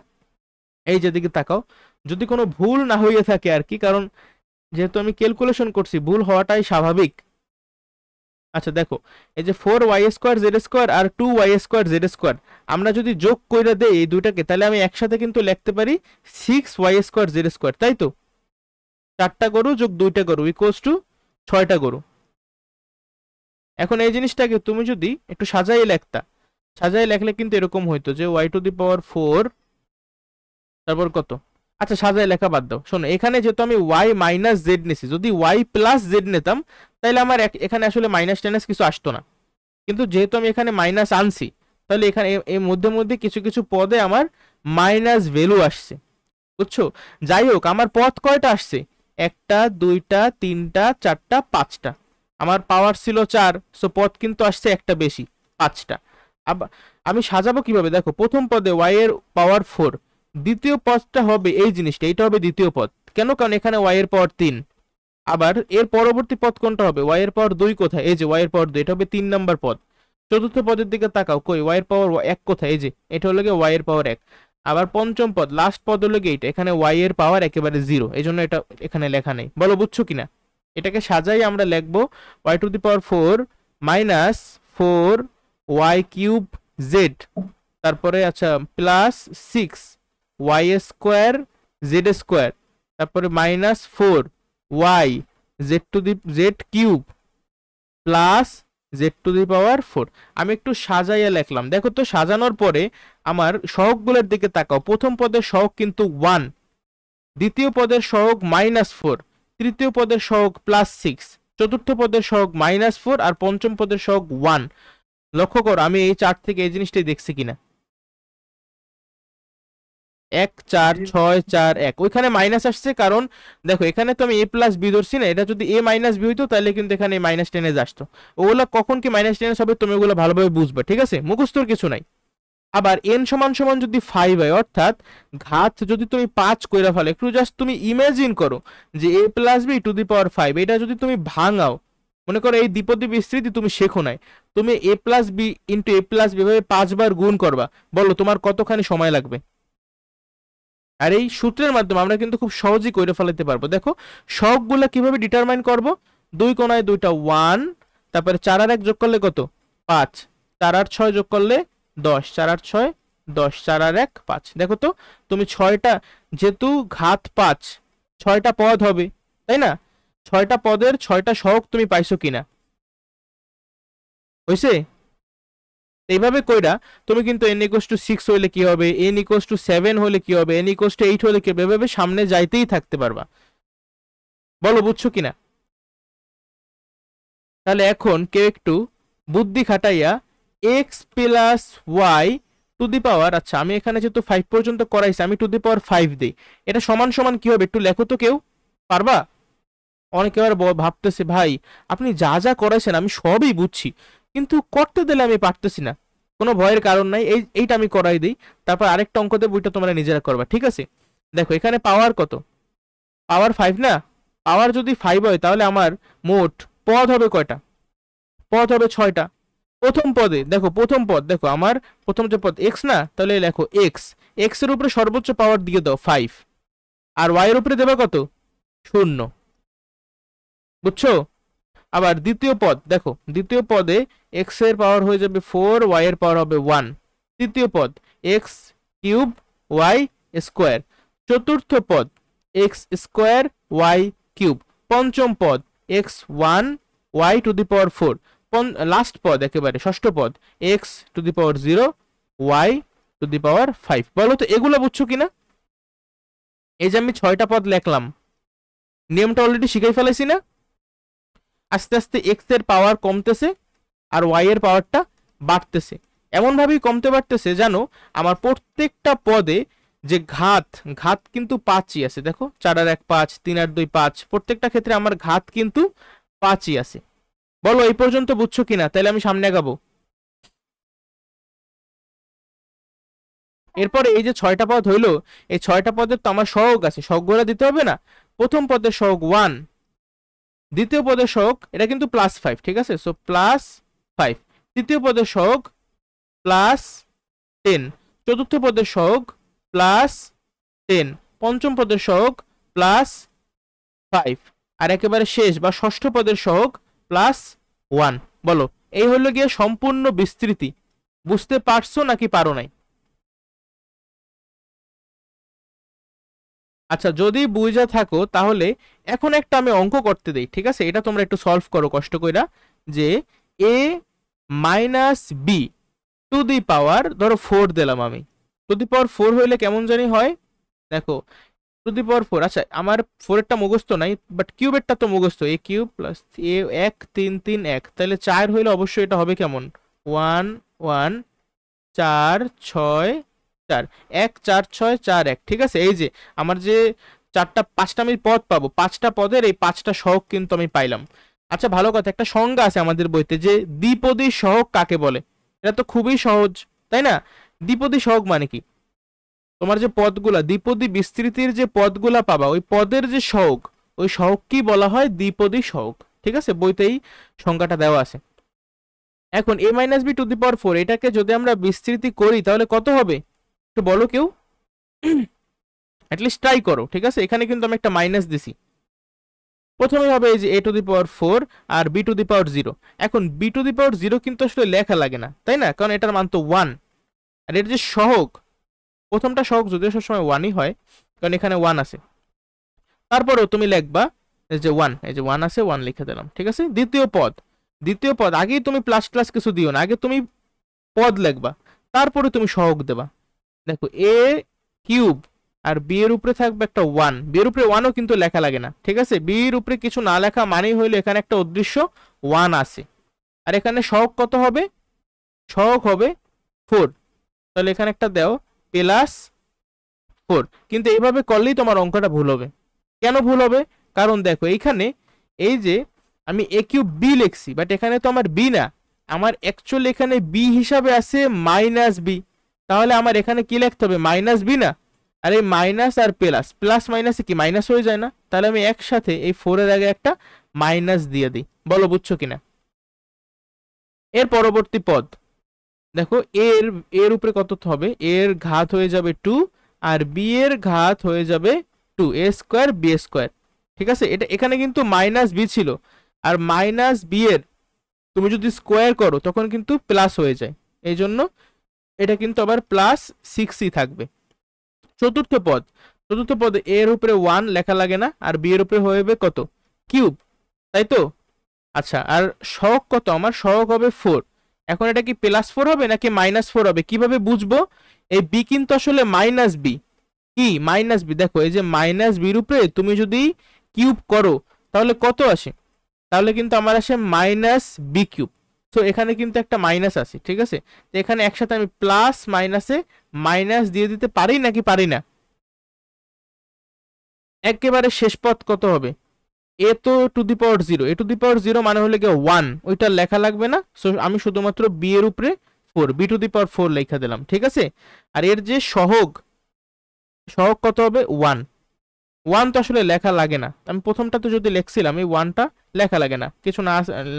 এই যেদিকে তাকাও, যদি কোনো ভুল না হয়ে থাকে আর কি, কারণ যেহেতু আমি ক্যালকুলেশন করছি, ভুল হওয়াটাই স্বাভাবিক। আচ্ছা দেখো, এই যে 4y স্কয়ার জেড স্কয়ার আর 2y স্কয়ার জেড স্কয়ার, আমরা যদি যোগ কইরা দেই এই দুইটাকে, তাহলে আমি একসাথে কিন্তু লিখতে পারি 6y স্কয়ার জেড স্কয়ার, তাই তো? 4টা গরু যোগ 2টা গরু ইকুয়ালস টু 6টা গরু। এখন এই জিনিসটাকে তুমি যদি একটু সাজাই লেখতা, সাজাই লেখলে কিন্তু এরকম হইতো যে y টু দি পাওয়ার 4, তারপর কত, আচ্ছা সাজায় লেখা বাদ দাও। শোনো, এখানে যেহেতু আমি y মাইনাস জেড নিছি, যদি y প্লাস জেড নিতাম তাহলে আমার এখানে আসলে মাইনাস টাইনাস কিছু আসতো না। কিন্তু যেহেতু আমি এখানে মাইনাস আনছি, তাহলে এখানে এর মধ্যে মধ্যে কিছু কিছু পদে আমার মাইনাস ভ্যালু আসছে, বুঝছো? যাই হোক, আমার পদ কয়টা আসছে, 1টা 2টা 3টা 4টা 5টা। আমার পাওয়ার ছিল 4, সো পদ কিন্তু আসছে একটা বেশি, 5টা। আবার আমি সাজাবো কিভাবে, দেখো প্রথম পদে y এর পাওয়ার 4, দ্বিতীয় পদটা হবে এই জিনিসটা, এটা হবে দ্বিতীয় পদ। কেন? কারণ এখানে y এর পাওয়ার 3। আবার এর পরবর্তী পদ কোনটা হবে, y এর পাওয়ার 2 কোথায়, এই যে y এর পাওয়ার 2, এটা হবে 3 নাম্বার পদ। চতুর্থ পদের দিকে তাকাও, কই y এর পাওয়ার 1 কোথায়, এই যে এটা হলো গিয়ে y এর পাওয়ার 1। আবার পঞ্চম পদ, লাস্ট পদ হলো গিয়ে এটা, এখানে y এর পাওয়ার একেবারে 0, এজন্য এটা এখানে লেখা নেই। বলো বুঝছো কিনা? এটাকে সাজাই আমরা লিখবো y to the power 4 minus 4 y cube z, তারপরে আচ্ছা plus 6 y square z square, তারপরে মাইনাস 4 y জেড to the z cube plus জেড টু দি পাওয়ার 4। আমি একটু সাজাইয়া লিখলাম, দেখো তো সাজানোর পরে আমার সহগগুলোর দিকে তাকাও। প্রথম পদের সহগ কিন্তু 1, দ্বিতীয় পদের সহগ -4, তৃতীয় পদের সহগ +6, চতুর্থ পদের সহগ -4, আর পঞ্চম পদের সহগ 1। লক্ষ্য করো আমি এই চার্ট থেকে এই জিনিসটাই দেখছি কিনা। 1 4 6 4 1 ওইখানে মাইনাস আসছে, কারণ দেখো এখানে তো আমি a প্লাস বি ধরছি না, এটা যদি a মাইনাস বি হইতো তাহলে কিন্তু এখানে মাইনাস টেন আসতো। ওগুলো কখন কি মাইনাস টেন হবে তুমি ওগুলো ভালোভাবে বুঝবে, ঠিক আছে, মুখস্থর কিছু নাই। আবার n সমান সমান যদি 5 হয়, অর্থাৎ ঘাত যদি তুমি 5 কইরা ফেলো, একটু জাস্ট তুমি ইমাজিন করো যে a plus b to the power 5, এটা যদি তুমি ভাঙাও, মনে করো এই দ্বিপদী বিস্তৃতি তুমি শেখো নাই, তুমি a plus b into a plus b ভাবে 5 বার গুণ করবা, বলো তোমার কতখানি সময় লাগবে? আর এই সূত্রের মাধ্যমে আমরা কিন্তু খুব সহজেই করে ফেলাতে পারবো। দেখো সবগুলা কিভাবে ডিটারমাইন করব, 2 কোণায় 2টা 1, তারপরে 4 আর 1 যোগ করলে কত 5, 4 আর 6 যোগ করলে 10, 4 আর 6 10, 4 আর 1 5। দেখো তো তুমি 6টা, যেহেতু ঘাত 5 6টা পদ হবে, তাই না, 6টা পদের 6টা সহগ তুমি পাইছো কিনা, হইছে? এইভাবে কইরা তুমি কিন্তু n ইকুয়ালস টু 6 হলে কি হবে, n ইকুয়ালস টু 7 হলে কি হবে, n ইকুয়ালস টু 8 হলে কি হবে, এভাবে সামনে যাইতেই থাকতে পারবা। বলো বুঝছো কিনা? তাহলে এখন কেউ একটু বুদ্ধি খাটাইয়া x plus y to the power, আচ্ছা আমি এখানে যেহেতু 5 পর্যন্ত করাইছি, আমি টু দি পাওয়ার 5 দিই, এটা সমান সমান কি হবে একটু লেখো তো, কেউ পারবা? অনেকে আবার ভাবতেছে ভাই আপনি যা যা করাইছেন আমি সবই বুঝছি, কিন্তু করতে দিলে আমি পারতেছি না। কোনো ভয়ের কারণ নাই, এইটা আমি করাই দিই, তারপর আরেকটা অঙ্ক দেবো, ওইটা তোমরা নিজেরা করবা, ঠিক আছে? দেখো এখানে পাওয়ার কত, পাওয়ার 5 না, পাওয়ার যদি 5 হয় তাহলে আমার মোট পদ হবে কয়টা, পদ হবে 6টা। প্রথম পদে দেখো, প্রথম পদ দেখো আমার প্রথম যে পদ এক্স না, তাহলে লেখো এক্স, এক্স এর উপরে সর্বোচ্চ পাওয়ার দিয়ে দাও 5, আর ওয়াই এর উপরে দেবে কত 0, বুঝছো? আবার দ্বিতীয় পদ দেখো, দ্বিতীয় পদে x এর পাওয়ার হয়ে যাবে 4, y এর পাওয়ার হবে 1, তৃতীয় পদ x কিউব y স্কোয়ার, চতুর্থ পদ x স্কোয়ার y কিউব, পঞ্চম পদ x1 y to the power 4, last পদ একেবারে ষষ্ঠ পদ x to the power 0 y to the power 5। বলো তো এগুলো বুঝছো কিনা? এই যে আমি 6টা পদ লিখলাম, নিয়মটা অলরেডি শিখাই ফেলাইছি না? আস্তে আস্তে এক্স এর পাওয়ার কমতেছে আর ওয়াই এর পাওয়ারটা বাড়তেছে, এমন ভাবেই কমতে বাড়তেছে জানো আমার প্রত্যেকটা পদে যে ঘাত, ঘাত কিন্তু 5ই আছে। দেখো 4 আর 1 5, 3 আর 2 5, প্রত্যেকটা ক্ষেত্রে আমার ঘাত কিন্তু 5ই আছে। বলো এই পর্যন্ত বুঝছো কিনা? তাহলে আমি সামনে আগাবো। এরপরে এই যে 6টা পদ হইলো, এই 6টা পদের তো আমার সহগ আছে, সহগগুলো দিতে হবে না? প্রথম পদের সহগ 1, দ্বিতীয় পদের সহগ এটা কিন্তু +5, ঠিক আছে, সো +5, তৃতীয় পদের সহগ +10, চতুর্থ পদের সহগ +10, পঞ্চম পদের সহগ +5, আর একেবারে শেষ বা ষষ্ঠ পদের সহগ +1। বলো এই হলো গিয়ে সম্পূর্ণ বিস্তৃতি। বুঝতে পারছো নাকি পারো নাই? আচ্ছা যদি বুঝা থাকো তাহলে এখন একটা আমি অঙ্ক করতে দেই, ঠিক আছে, এটা তোমরা একটু সলভ করো কষ্ট কইরা, যে a minus b to the power ধরো 4 দিলাম আমি, টু দি পাওয়ার 4 হইলে কেমন জানি হয়, দেখো টু দি পাওয়ার 4, আচ্ছা আমার 4 এরটা মুখস্থ নাই, বাট কিউবেরটা তো মুখস্থ, a কিউব প্লাস a 1 3 3 1, তাহলে 4 হইলে অবশ্যই এটা হবে কেমন 1 1 4 6 4 1 4 6 4 1, ঠিক আছে? এই যে আমার যে 5টা আমি পদ পাবো, 5টা পদের এই 5টা সহগ কিন্তু আমি পাইলাম। আচ্ছা ভালো কথা, একটা সংজ্ঞা আছে আমাদের বইতে যে দ্বিপদী সহগ কাকে বলে, এটা তো খুবই সহজ তাই না? দ্বিপদী সহগ মানে কি, তোমার যে পদগুলা দ্বিপদী বিস্তৃতির যে পদগুলা পাবা ওই পদের যে সহগ, ওই সহগ কি বলা হয় দ্বিপদী সহগ, ঠিক আছে, বইতেই সংজ্ঞাটা দেওয়া আছে। এখন a minus b to the power 4 এটাকে যদি আমরা বিস্তৃতি করি তাহলে কত হবে একটু বলো কেউ, অ্যাটলিস্ট ট্রাই করো, ঠিক আছে? এখানে কিন্তু আমি একটা মাইনাস দিছি, প্রথমে হবে এই যে a টু দি পাওয়ার 4 আর b টু দি পাওয়ার 0। এখন b টু দি পাওয়ার 0 কিন্তু আসলে লেখা লাগে না তাই না, কারণ এটার মান তো 1, আর এর যে সহগ, প্রথমটা সহগ যদিও সবসময় 1ই হয় কারণ এখানে 1 আছে, তারপরেও তুমি লিখবা এই যে 1, এই যে 1 আছে 1 লিখে দিলাম, ঠিক আছে? দ্বিতীয় পদ, দ্বিতীয় পদ আগেই তুমি প্লাস প্লাস কিছু দিও না, আগে তুমি পদ লিখবা তারপরে তুমি সহগ দেবা। দেখো a কিউব আর b এর উপরে থাকবে একটা 1, b এর উপরে 1ও কিন্তু লেখা লাগে না, ঠিক আছে? b এর উপরে কিছু না লেখা মানেই হইলো এখানে একটা অদৃশ্য 1 আছে, আর এখানে সহগ কত হবে সহগ হবে 4। তাহলে এখানে একটা দাও +4। কিন্তু এইভাবে করলেই তোমার অঙ্কটা ভুল হবে। কেন ভুল হবে? কারণ দেখো এইখানে এই যে আমি a³ b লিখছি, বাট এখানে তো আমার b না, আমার অ্যাকচুয়ালি এখানে b হিসাবে আছে -b। তাহলে আমার এখানে কি লিখতে হবে? -b না? আর এই মাইনাস আর প্লাস, প্লাস মাইনাসে কি মাইনাস হয়ে যায় না? তাহলে আমি একসাথে এই 4 এর আগে একটা মাইনাস দিয়ে দিই। বলো বুঝছো কিনা? এর পরবর্তী পদ দেখো, এর এর উপরে কত হবে? এর ঘাত হয়ে যাবে 2, আর বি এর ঘাত হয়ে যাবে 2, a² b²। ঠিক আছে, এটা এখানে কিন্তু -b ছিল, আর -b এর তুমি যদি স্কোয়ার করো তখন কিন্তু প্লাস হয়ে যায়, এই জন্য এটা কিন্তু আবার +6ই থাকবে। চতুর্থ পদ, চতুর্থ পদে এর উপরে 1 লেখা লাগে না, আর বি এর উপরে হয়ে যাবে কত? কিউব, তাই তো? আচ্ছা, আর সহগ কত? আমার সহগ হবে 4। এখন এটা কি +4 হবে নাকি -4 হবে? কিভাবে বুঝবো? এই বি কিন্তু আসলে -b, কি -b। দেখো এই যে -bর উপরে তুমি যদি কিউব করো তাহলে কত আসে? তাহলে কিন্তু আমার আসে -b³। তো এখানে কিন্তু একটা মাইনাস আছে, ঠিক আছে? তো এখানে একসাথে আমি প্লাস মাইনাসে মাইনাস দিয়ে দিতে পারি নাকি পারি না? একেবারে শেষ পদ কত হবে? এ তো টু দি পাওয়ার 0, a⁴ মানে হলে কি 1, ওইটা লেখা লাগবে না। সো আমি শুধুমাত্র বি এর উপরে 4, b⁴ লেখা দিলাম, ঠিক আছে? আর এর যে সহগ, সহগ কত হবে? 1। 1 তো আসলে লেখা লাগে না, আমি প্রথমটা তো যদি লিখছিলাম, এই 1টা লেখা লাগে না, কিছু না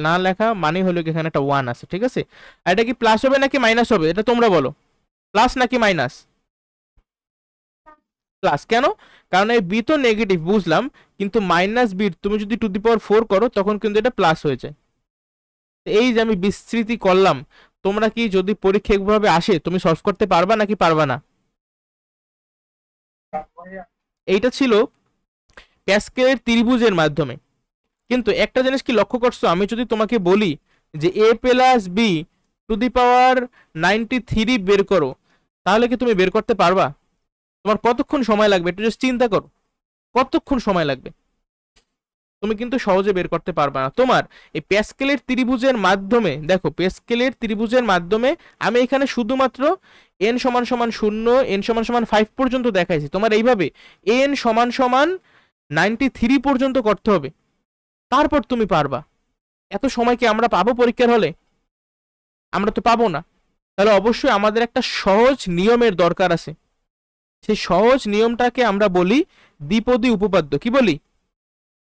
না লেখা মানে হলো কি এখানে একটা 1 আছে, ঠিক আছে? আর এটা কি প্লাস হবে নাকি মাইনাস হবে? এটা তোমরা বলো, প্লাস নাকি মাইনাস? প্লাস। কেন? কারণ এই বি তো নেগেটিভ বুঝলাম, কিন্তু -b তুমি যদি টু দি পাওয়ার 4 করো তখন কিন্তু এটা প্লাস হয়ে যায়। এই যে আমি বিস্তৃতি করলাম, তোমরা কি যদি পরীক্ষা একভাবে আসে তুমি সলভ করতে পারবা নাকি পারবা না? এইটা ছিল প্যাসকেলের ত্রিভুজের মাধ্যমে। কিন্তু একটা জিনিস কি লক্ষ্য করছো, আমি যদি তোমাকে বলি যে a+b⁻93 বের করো, তাহলে কি তুমি বের করতে পারবা? তোমার কতক্ষণ সময় লাগবে? একটু জাস্ট চিন্তা করো, কতক্ষণ সময় লাগবে? তুমি কিন্তু সহজে বের করতে পারবা না। তোমার এই প্যাসকেলের ত্রিভুজের মাধ্যমে, দেখো প্যাসকেলের ত্রিভুজের মাধ্যমে আমি এখানে শুধুমাত্র n = 0, n = 5 পর্যন্ত দেখাইছি। তোমার এইভাবে n = 93 পর্যন্ত করতে হবে, তারপর তুমি পারবা। এত সময় কি আমরা পাবো পরীক্ষার হলে? আমরা তো পাবো না। তাহলে অবশ্যই আমাদের একটা সহজ নিয়মের দরকার আছে। সেই সহজ নিয়মটাকে আমরা বলি দ্বিপদী উপপাদ্য। কি বলি?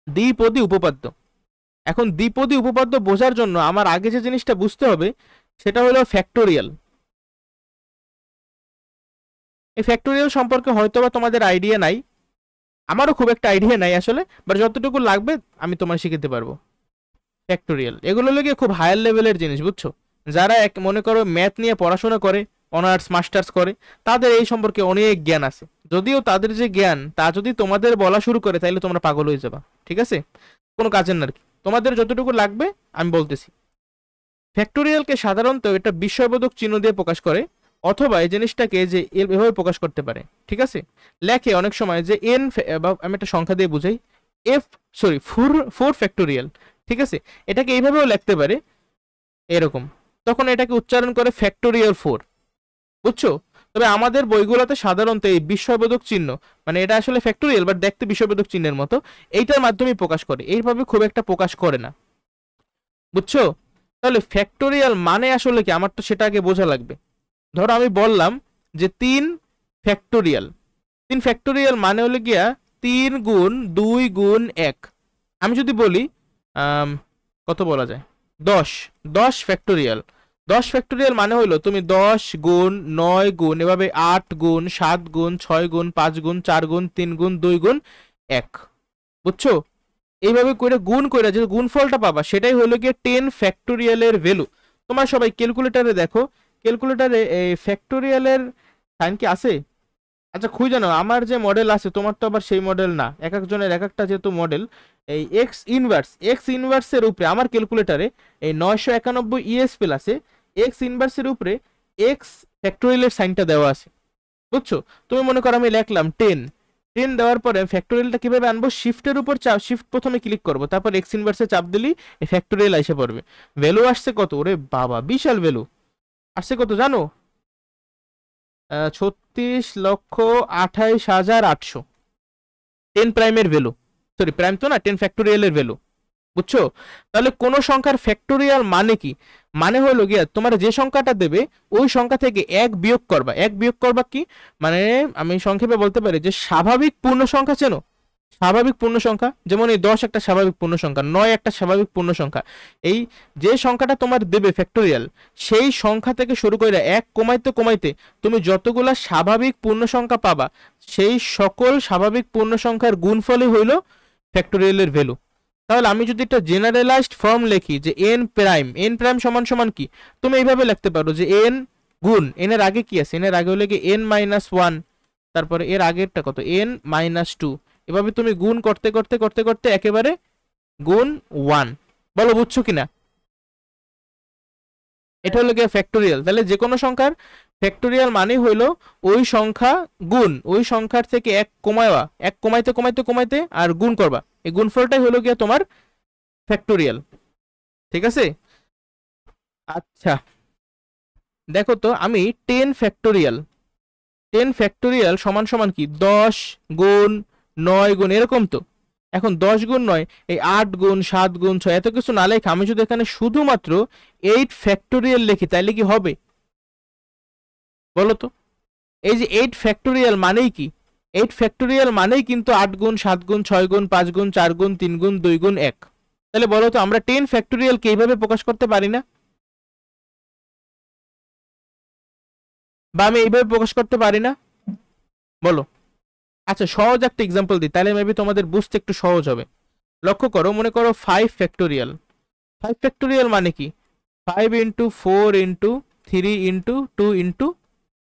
দ্বিপদী উপপাদ্য। এখন দ্বিপদী উপপাদ্য বোঝার জন্য আমার আগে যে জিনিসটা বুঝতে হবে সেটা হলো ফ্যাক্টোরিয়াল। এই ফ্যাক্টোরিয়াল সম্পর্কে হয়তোবা তোমাদের আইডিয়া নাই, আমারও খুব একটা আইডিয়া নাই আসলে, বাট যতটুকু লাগবে আমি তোমার শিখাতে পারবো। ফ্যাক্টোরিয়াল এগুলো লেগে খুব হায়ার লেভেলের জিনিস, বুঝছো? যারা এক মনে করো ম্যাথ নিয়ে পড়াশোনা করে, অনার্স মাস্টার্স করে, তাদের এই সম্পর্কে অনেক জ্ঞান আছে। যদিও তাদের যে জ্ঞান তা যদি তোমাদের বলা শুরু করে তাহলে তোমরা পাগল হয়ে যাবা, ঠিক আছে? কোনো কাজের না আর কি, তোমাদের যতটুকু লাগবে আমি বলতেছি। ফ্যাক্টোরিয়ালকে সাধারণত এটা বিস্ময়বোধক চিহ্ন দিয়ে প্রকাশ করে, অথবা এই জিনিসটাকে যে এভাবে প্রকাশ করতে পারে, ঠিক আছে? লেখে অনেক সময় যে এন, আমি একটা সংখ্যা দিয়ে বুঝাই, ফোর ফ্যাক্টোরিয়াল, ঠিক আছে? এটাকে এইভাবেও লিখতে পারে এরকম, তখন এটাকে উচ্চারণ করে ফ্যাক্টোরিয়াল 4, বুঝছো? তবে আমাদের বইগুলোতে সাধারণত এই বিস্ময়বোধক চিহ্ন, মানে এটা আসলে ফ্যাক্টোরিয়াল বাট দেখতে বিস্ময়বোধক চিহ্নের মতো, এইটার মাধ্যমে প্রকাশ করে, এইভাবে খুব একটা প্রকাশ করে না, বুঝছো? তাহলে ফ্যাক্টোরিয়াল মানে আসলে কি, আমার তো সেটা আগে বোঝা লাগবে। ধরো আমি বললাম যে 3 ফ্যাক্টোরিয়াল, 3 ফ্যাক্টোরিয়াল মানে হলো গিয়া 3 গুণ 2 গুণ 1। আমি যদি বলি কত বলা যায়, 10 ফ্যাক্টোরিয়াল। 10 ফ্যাক্টোরিয়াল মানে হলো তুমি 10 গুণ 9 গুণ এভাবে 8 গুণ 7 গুণ 6 গুণ 5 গুণ 4 গুণ 3 গুণ 2 গুণ 1, বুঝছো? এইভাবে করে গুণ করে যে গুণফলটা পাবা সেটাই হলো গিয়ে 10 ফ্যাক্টোরিয়ালের ভ্যালু। তোমার সবাই ক্যালকুলেটারে দেখো, ক্যালকুলেটারে এই ফ্যাক্টোরিয়ালের সাইন কি আছে? আচ্ছা খুঁজে জানো, আমার যে মডেল আছে তোমার তো আবার সেই মডেল না, এক একজনের এক একটা যেহেতু মডেল। এই এক্স ইনভার্সের উপরে আমার ক্যালকুলেটারে এই 991 ইএস প্লাসে এক্স ইনভার্সের উপরে এক্স ফ্যাক্টোরিয়ালের সাইনটা দেওয়া আছে, বুঝছো? তুমি মনে করো আমি লিখলাম 10 দেওয়ার পরে ফ্যাক্টোরিয়ালটা কিভাবে আনবো, শিফটের উপর চাপ, শিফট প্রথমে ক্লিক করবো, তারপর এক্স ইনভার্সে চাপ দিলেই ফ্যাক্টোরিয়াল এসে পড়বে। ভ্যালু আসছে কত? ওরে বাবা, বিশাল ভ্যালু। আসছে কত জানো? 36,28,800 10 প্রাইমের ভ্যালু, সরি প্রাইম তো না, 10 ফ্যাক্টোরিয়ালের ভ্যালু। বুঝছো? তাহলে কোন সংখ্যার ফ্যাক্টোরিয়াল মানে কি? মানে হলো গিয়া তোমার যে সংখ্যাটা দেবে ওই সংখ্যা থেকে এক বিয়োগ করবা। এক বিয়োগ করবা কি মানে? আমি সংক্ষেপে বলতে পারি যে স্বাভাবিক পূর্ণ সংখ্যা চেনো? স্বাভাবিক পূর্ণ সংখ্যা, যেমন এই 10 একটা স্বাভাবিক পূর্ণ সংখ্যা, 9 একটা স্বাভাবিক পূর্ণ সংখ্যা। এই যে সংখ্যাটা তোমার দেবে ফ্যাক্টোরিয়াল, সেই সংখ্যা থেকে শুরু করে এক কমাইতে কমাইতে তুমি যতগুলা স্বাভাবিক পূর্ণ সংখ্যা পাবা, সেই সকল স্বাভাবিক পূর্ণ সংখ্যার গুণফলই হইল ফ্যাক্টোরিয়ালের ভ্যালু। তাহলে আমি যদি একটা জেনারেলাইজড ফর্ম লিখি যে এন প্রাইম, এন প্রাইম সমান সমান কি, তুমি এইভাবে লিখতে পারো যে এন গুণ, এন এর আগে কি আছে, এন এর আগে হলে কি এন মাইনাস ওয়ান, তারপরে এর আগেরটা কত, এন মাইনাস টু, এভাবে তুমি গুণ করতে করতে করতে করতে একেবারে গুণ ওয়ান। বলো বুঝছো কিনা? এটা হলো গিয়ে ফ্যাক্টোরিয়াল। তাহলে যে কোনো সংখ্যার ফ্যাক্টোরিয়াল মানে হইলো ওই সংখ্যা গুণ ওই সংখ্যার থেকে এক কমাওয়া, এক কমাইতে কমাইতে কমাইতে আর গুণ করবা, এই গুণফলটাই হলো গিয়ে তোমার ফ্যাক্টোরিয়াল। ঠিক আছে? আচ্ছা দেখো তো, আমি 10 ফ্যাক্টোরিয়াল সমান সমান কি 10 গুণ 9 গুণ এরকম তো। এখন 10 গুণ 9, এই 8 গুণ 7 গুণ 6 এত কিছু না লেখা আমি যদি এখানে শুধুমাত্র 8 ফ্যাক্টোরিয়াল লিখি তাহলে কি হবে বলো তো? এই যে 8 ফ্যাক্টোরিয়াল মানেই কি, 8 ফ্যাক্টোরিয়াল মানেই কিন্তু 8 গুণ 7 গুণ 6 গুণ 5 গুণ 4 গুণ 3 গুণ 2 গুণ 1। তাহলে বলো তো আমরা 10 ফ্যাক্টোরিয়ালকে এইভাবে প্রকাশ করতে পারি না? বা আমি এইভাবে প্রকাশ করতে পারি না? বলো। আচ্ছা সহজ একটা এক্সাম্পল দিই, তাহলে মেবি তোমাদের বুঝতে একটু সহজ হবে। লক্ষ্য করো, মনে করো 5 ফ্যাক্টোরিয়াল। 5 ফ্যাক্টোরিয়াল মানে কি? 5 ইন্টু 4 ইন্টু 3 ইন্টু 2 ইন্টু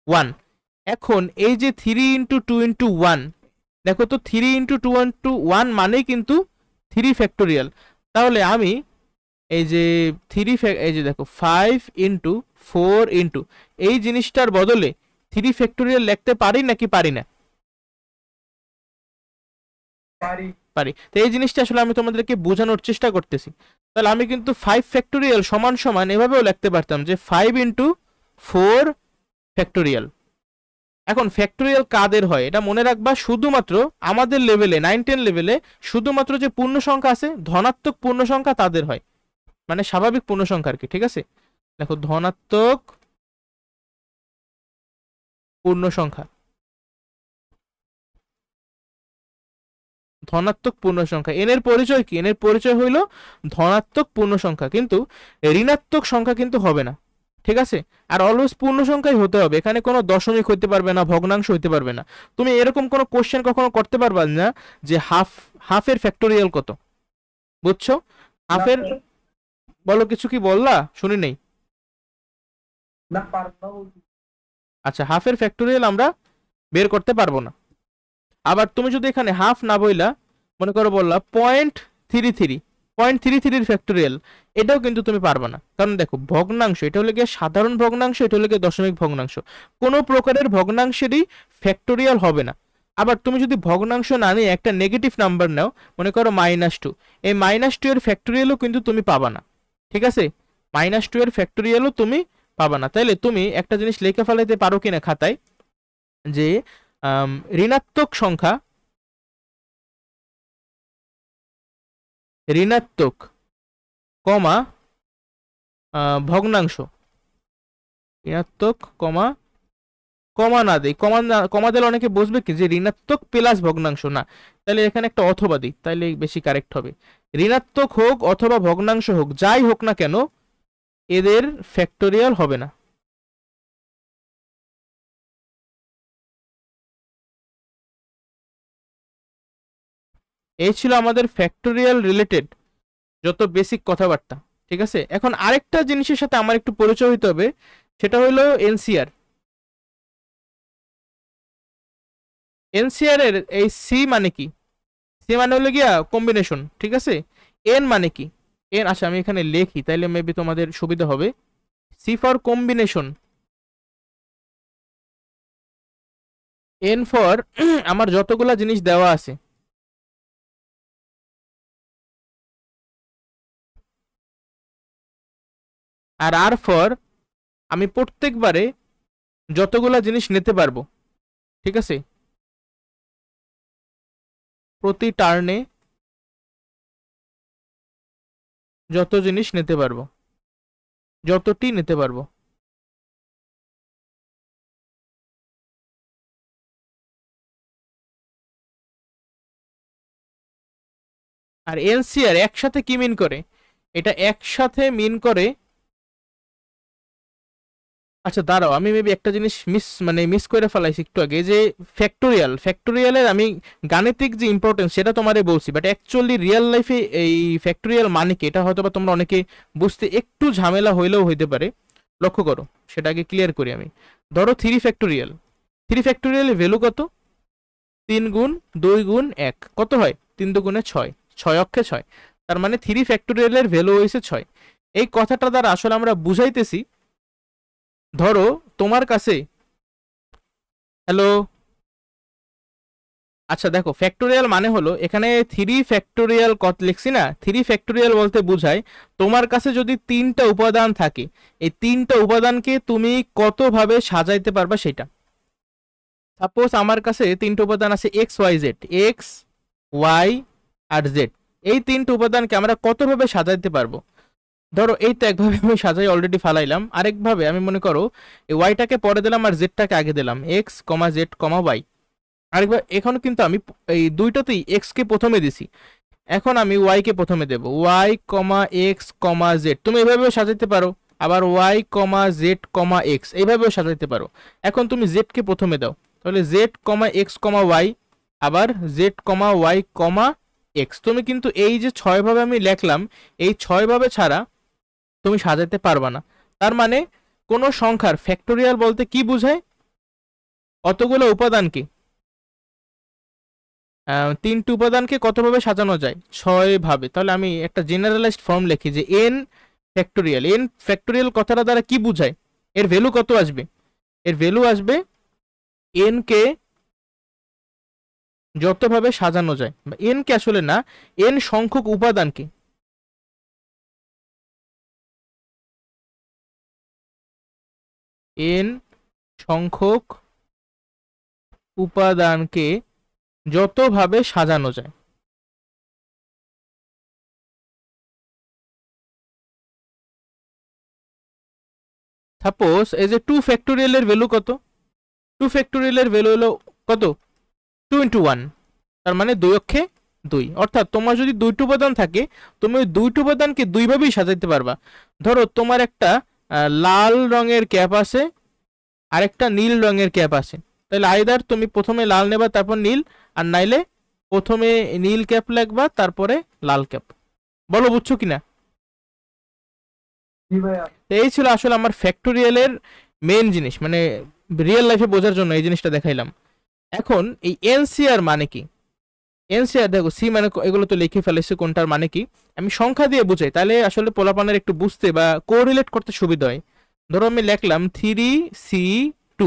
1। এখন এই যে 3 ইন্টু 2 ইন্টু 1, দেখো তো 3 ইন্টু 2 ইন্টু 1 মানেই কিন্তু 3 ফ্যাক্টোরিয়াল। তাহলে আমি এই যে এই যে দেখো 5 ইন্টু 4 ইন্টু এই জিনিসটার বদলে 3 ফ্যাক্টোরিয়াল লিখতে পারি নাকি পারি না? পারি। তো এই জিনিসটা আসলে আমি তোমাদেরকে বোঝানোর চেষ্টা করতেছি। তাহলে আমি কিন্তু 5 ফ্যাক্টোরিয়াল সমান সমান এভাবেও লিখতে পারতাম যে 5 ইন্টু 4 ফ্যাক্টোরিয়াল। এখন ফ্যাক্টোরিয়াল কাদের হয় এটা মনে রাখবা, শুধুমাত্র আমাদের লেভেলে 9-10 লেভেলে শুধুমাত্র যে পূর্ণ সংখ্যা আছে ধনাত্মক পূর্ণ সংখ্যা তাদের হয়, মানে স্বাভাবিক পূর্ণ সংখ্যা আর কি। ঠিক আছে? দেখো ধনাত্মক পূর্ণ সংখ্যা, ধনাত্মক পূর্ণ সংখ্যা, এন এর পরিচয় কি? এন এর পরিচয় হইল ধনাত্মক পূর্ণ সংখ্যা, কিন্তু ঋণাত্মক সংখ্যা কিন্তু হবে না। ঠিক আছে? আর অলওয়েজ পূর্ণ সংখ্যাই হতে হবে, এখানে কোনো দশমিক হইতে পারবে না, ভগ্নাংশ হইতে পারবে না। তুমি এরকম কোনো কোশ্চেন কখনো করতে পারবে না যে হাফের ফ্যাক্টোরিয়াল কত। বুঝছো? হাফের, বলো কিছু কি বললা শুনি নেই। আচ্ছা হাফের ফ্যাক্টোরিয়াল আমরা বের করতে পারবো না। আবার তুমি যদি এখানে হাফ না বইলা মনে করো বললা 0.33, 0.33 ফ্যাক্টোরিয়াল, এটাও কিন্তু তুমি পারবে না। কারণ দেখো ভগ্নাংশ এটা হলো গিয়ে সাধারণ ভগ্নাংশ, এটা হলো গিয়ে দশমিক ভগ্নাংশ, কোনো প্রকারের ভগ্নাংশেরই ফ্যাক্টোরিয়াল হবে না। আবার তুমি যদি ভগ্নাংশ না নিয়ে একটা নেগেটিভ নাম্বার নাও, মনে করো -2, এই -2 এর ফ্যাক্টোরিয়ালও কিন্তু তুমি পাবা না। ঠিক আছে? -2 এর ফ্যাক্টোরিয়ালও তুমি পাবা না। তাইলে তুমি একটা জিনিস লিখে ফেলাইতে পারো কিনা খাতায়, যে ঋণাত্মক সংখ্যা, ঋণাত্মক কমা ভগ্নাংশ, ঋণাত্মক কমা, কমা না দেই, কমা দিলে অনেকে বুঝবে কি যে ঋণাত্মক প্লাস ভগ্নাংশ না, তাহলে এখানে একটা অথবা দিই তাহলে বেশি কারেক্ট হবে। ঋণাত্মক হোক অথবা ভগ্নাংশ হোক, যাই হোক না কেন এদের ফ্যাক্টোরিয়াল হবে না। এই ছিল আমাদের ফ্যাক্টোরিয়াল রিলেটেড যত বেসিক কথাবার্তা। ঠিক আছে? এখন আরেকটা জিনিসের সাথে আমার একটু পরিচয় হতে হবে, সেটা হলো এনসিআর। এনসিআর এর এই সি মানে কি? সি মানে হলো গিয়া কম্বিনেশন। ঠিক আছে? এন মানে কি? এন, আচ্ছা আমি এখানে লিখি তাইলে মেবি তোমাদের সুবিধা হবে। C for combination, N for আমার যতগুলা জিনিস দেওয়া আছে, আর আর ফর আমি প্রত্যেকবারে যতগুলা জিনিস নিতে পারবো, ঠিক আছে, প্রতি টার্নে যত জিনিস নিতে পারবো, যতটি নিতে পারবো। আর এনসিআর একসাথে কি মিন করে? এটা একসাথে মিন করে, আচ্ছা দাঁড়াও, আমি মেবি একটা জিনিস মিস করে ফেলাইছি একটু আগে, যে ফ্যাক্টোরিয়ালের আমি গাণিতিক যে ইম্পর্টেন্স সেটা তোমারে বলছি, বাট অ্যাকচুয়ালি রিয়েল লাইফে এই ফ্যাক্টোরিয়াল মানে কি এটা হয়তো বা তোমরা অনেকে বুঝতে একটু ঝামেলা হইলেও হইতে পারে। লক্ষ্য করো, সেটা আগে ক্লিয়ার করি আমি। ধরো 3 ফ্যাক্টোরিয়াল ভ্যালু কত? 3 গুণ 2 গুণ 1 কত হয়? 3 2 গুণে 6, 6 অক্ষে 6, তার মানে 3 ফ্যাক্টোরিয়ালের ভ্যালু হয়েছে 6। এই কথাটা দ্বারা আসলে আমরা বুঝাইতেছি, ধরো তোমার কাছে, হ্যালো, আচ্ছা দেখো ফ্যাক্টোরিয়াল মানে হলো এখানে 3 ফ্যাক্টোরিয়াল কত লিখছি না, 3 ফ্যাক্টোরিয়াল বলতে বোঝায় তোমার কাছে যদি 3টা উপাদান থাকে, এই 3টা উপাদানকে তুমি কতভাবে সাজাইতে পারবা সেটা। সাপোজ আমার কাছে 3টা উপাদান আছে x y z, x y আর জেড। এই 3টা উপাদানকে আমরা কতভাবে সাজাইতে পারবো? ধরো এই তো একভাবে আমি সাজাই অলরেডি ফালাইলাম, আরেকভাবে আমি মনে করো এই ওয়াইটাকে পরে দিলাম আর জেডটাকে আগে দিলাম, এক্স কমা জেড কমা ওয়াই। আরেকবার এখন কিন্তু আমি এই দুইটাতেই এক্স কে প্রথমে দিছি, এখন আমি ওয়াই কে প্রথমে দেব, ওয়াই কমা এক্স কমা জেড। তুমি এভাবেও সাজাইতে পারো, আবার y comma Z comma x এইভাবেও সাজাইতে পারো। এখন তুমি জেড কে প্রথমে দাও, তাহলে জেড কমা এক্স কমা ওয়াই, আবার জেড কমা ওয়াই কমা এক্স। তুমি কিন্তু এই যে 6 ভাবে আমি লিখলাম, এই 6 ভাবে ছাড়া তুমি সাজাতে পারবা না। তার মানে কোনো সংখ্যার ফ্যাক্টোরিয়াল বলতে কি বোঝায়? অতগুলো উপাদানকে, 3টি উপাদানকে কতভাবে সাজানো যায়? 6 ভাবে। তাহলে আমি একটা জেনারেলাইজড ফর্ম লিখি যে এন ফ্যাক্টোরিয়াল কথাটা দ্বারা কি বোঝায়? এর ভ্যালু কত আসবে? এর ভ্যালু আসবে এন কে যতভাবে সাজানো যায়, এন কে আসলে না, এন সংখ্যক উপাদানকে, এন সংখ্যক উপাদানকে যতভাবে সাজানো যায়। সাপোজ এই যে 2 ফ্যাক্টোরিয়ালের ভ্যালু কত? 2 ফ্যাক্টোরিয়ালের ভ্যালু হলো কত? 2 × 1, তার মানে 2 অক্ষে 2। অর্থাৎ তোমার যদি 2টি উপাদান থাকে, তুমি ওই 2টি উপাদানকে 2ভাবেই সাজাইতে পারবা। ধরো তোমার একটা লাল রঙের ক্যাপ আছে, আরেকটা নীল রঙের ক্যাপ আছে, তাহলে আইদার তুমি প্রথমে লাল নেবা তারপর নীল, আর নাইলে প্রথমে নীল ক্যাপ লাগবা তারপরে লাল ক্যাপ। বলো বুঝছো কিনা? এই ছিল আসলে আমার ফ্যাক্টোরিয়ালের মেন জিনিস, মানে রিয়েল লাইফে বোঝার জন্য এই জিনিসটা দেখাইলাম। এখন এই এনসিআর মানে কি? এনসিআর দেখো, সি মানে এগুলো তো লিখে ফেলেছে কোনটার মানে কি, আমি সংখ্যা দিয়ে বুঝাই, তাহলে আসলে পোলাপানের একটু বুঝতে বা কোরিলেট করতে সুবিধা হয়। ধরো আমি লিখলাম 3C2,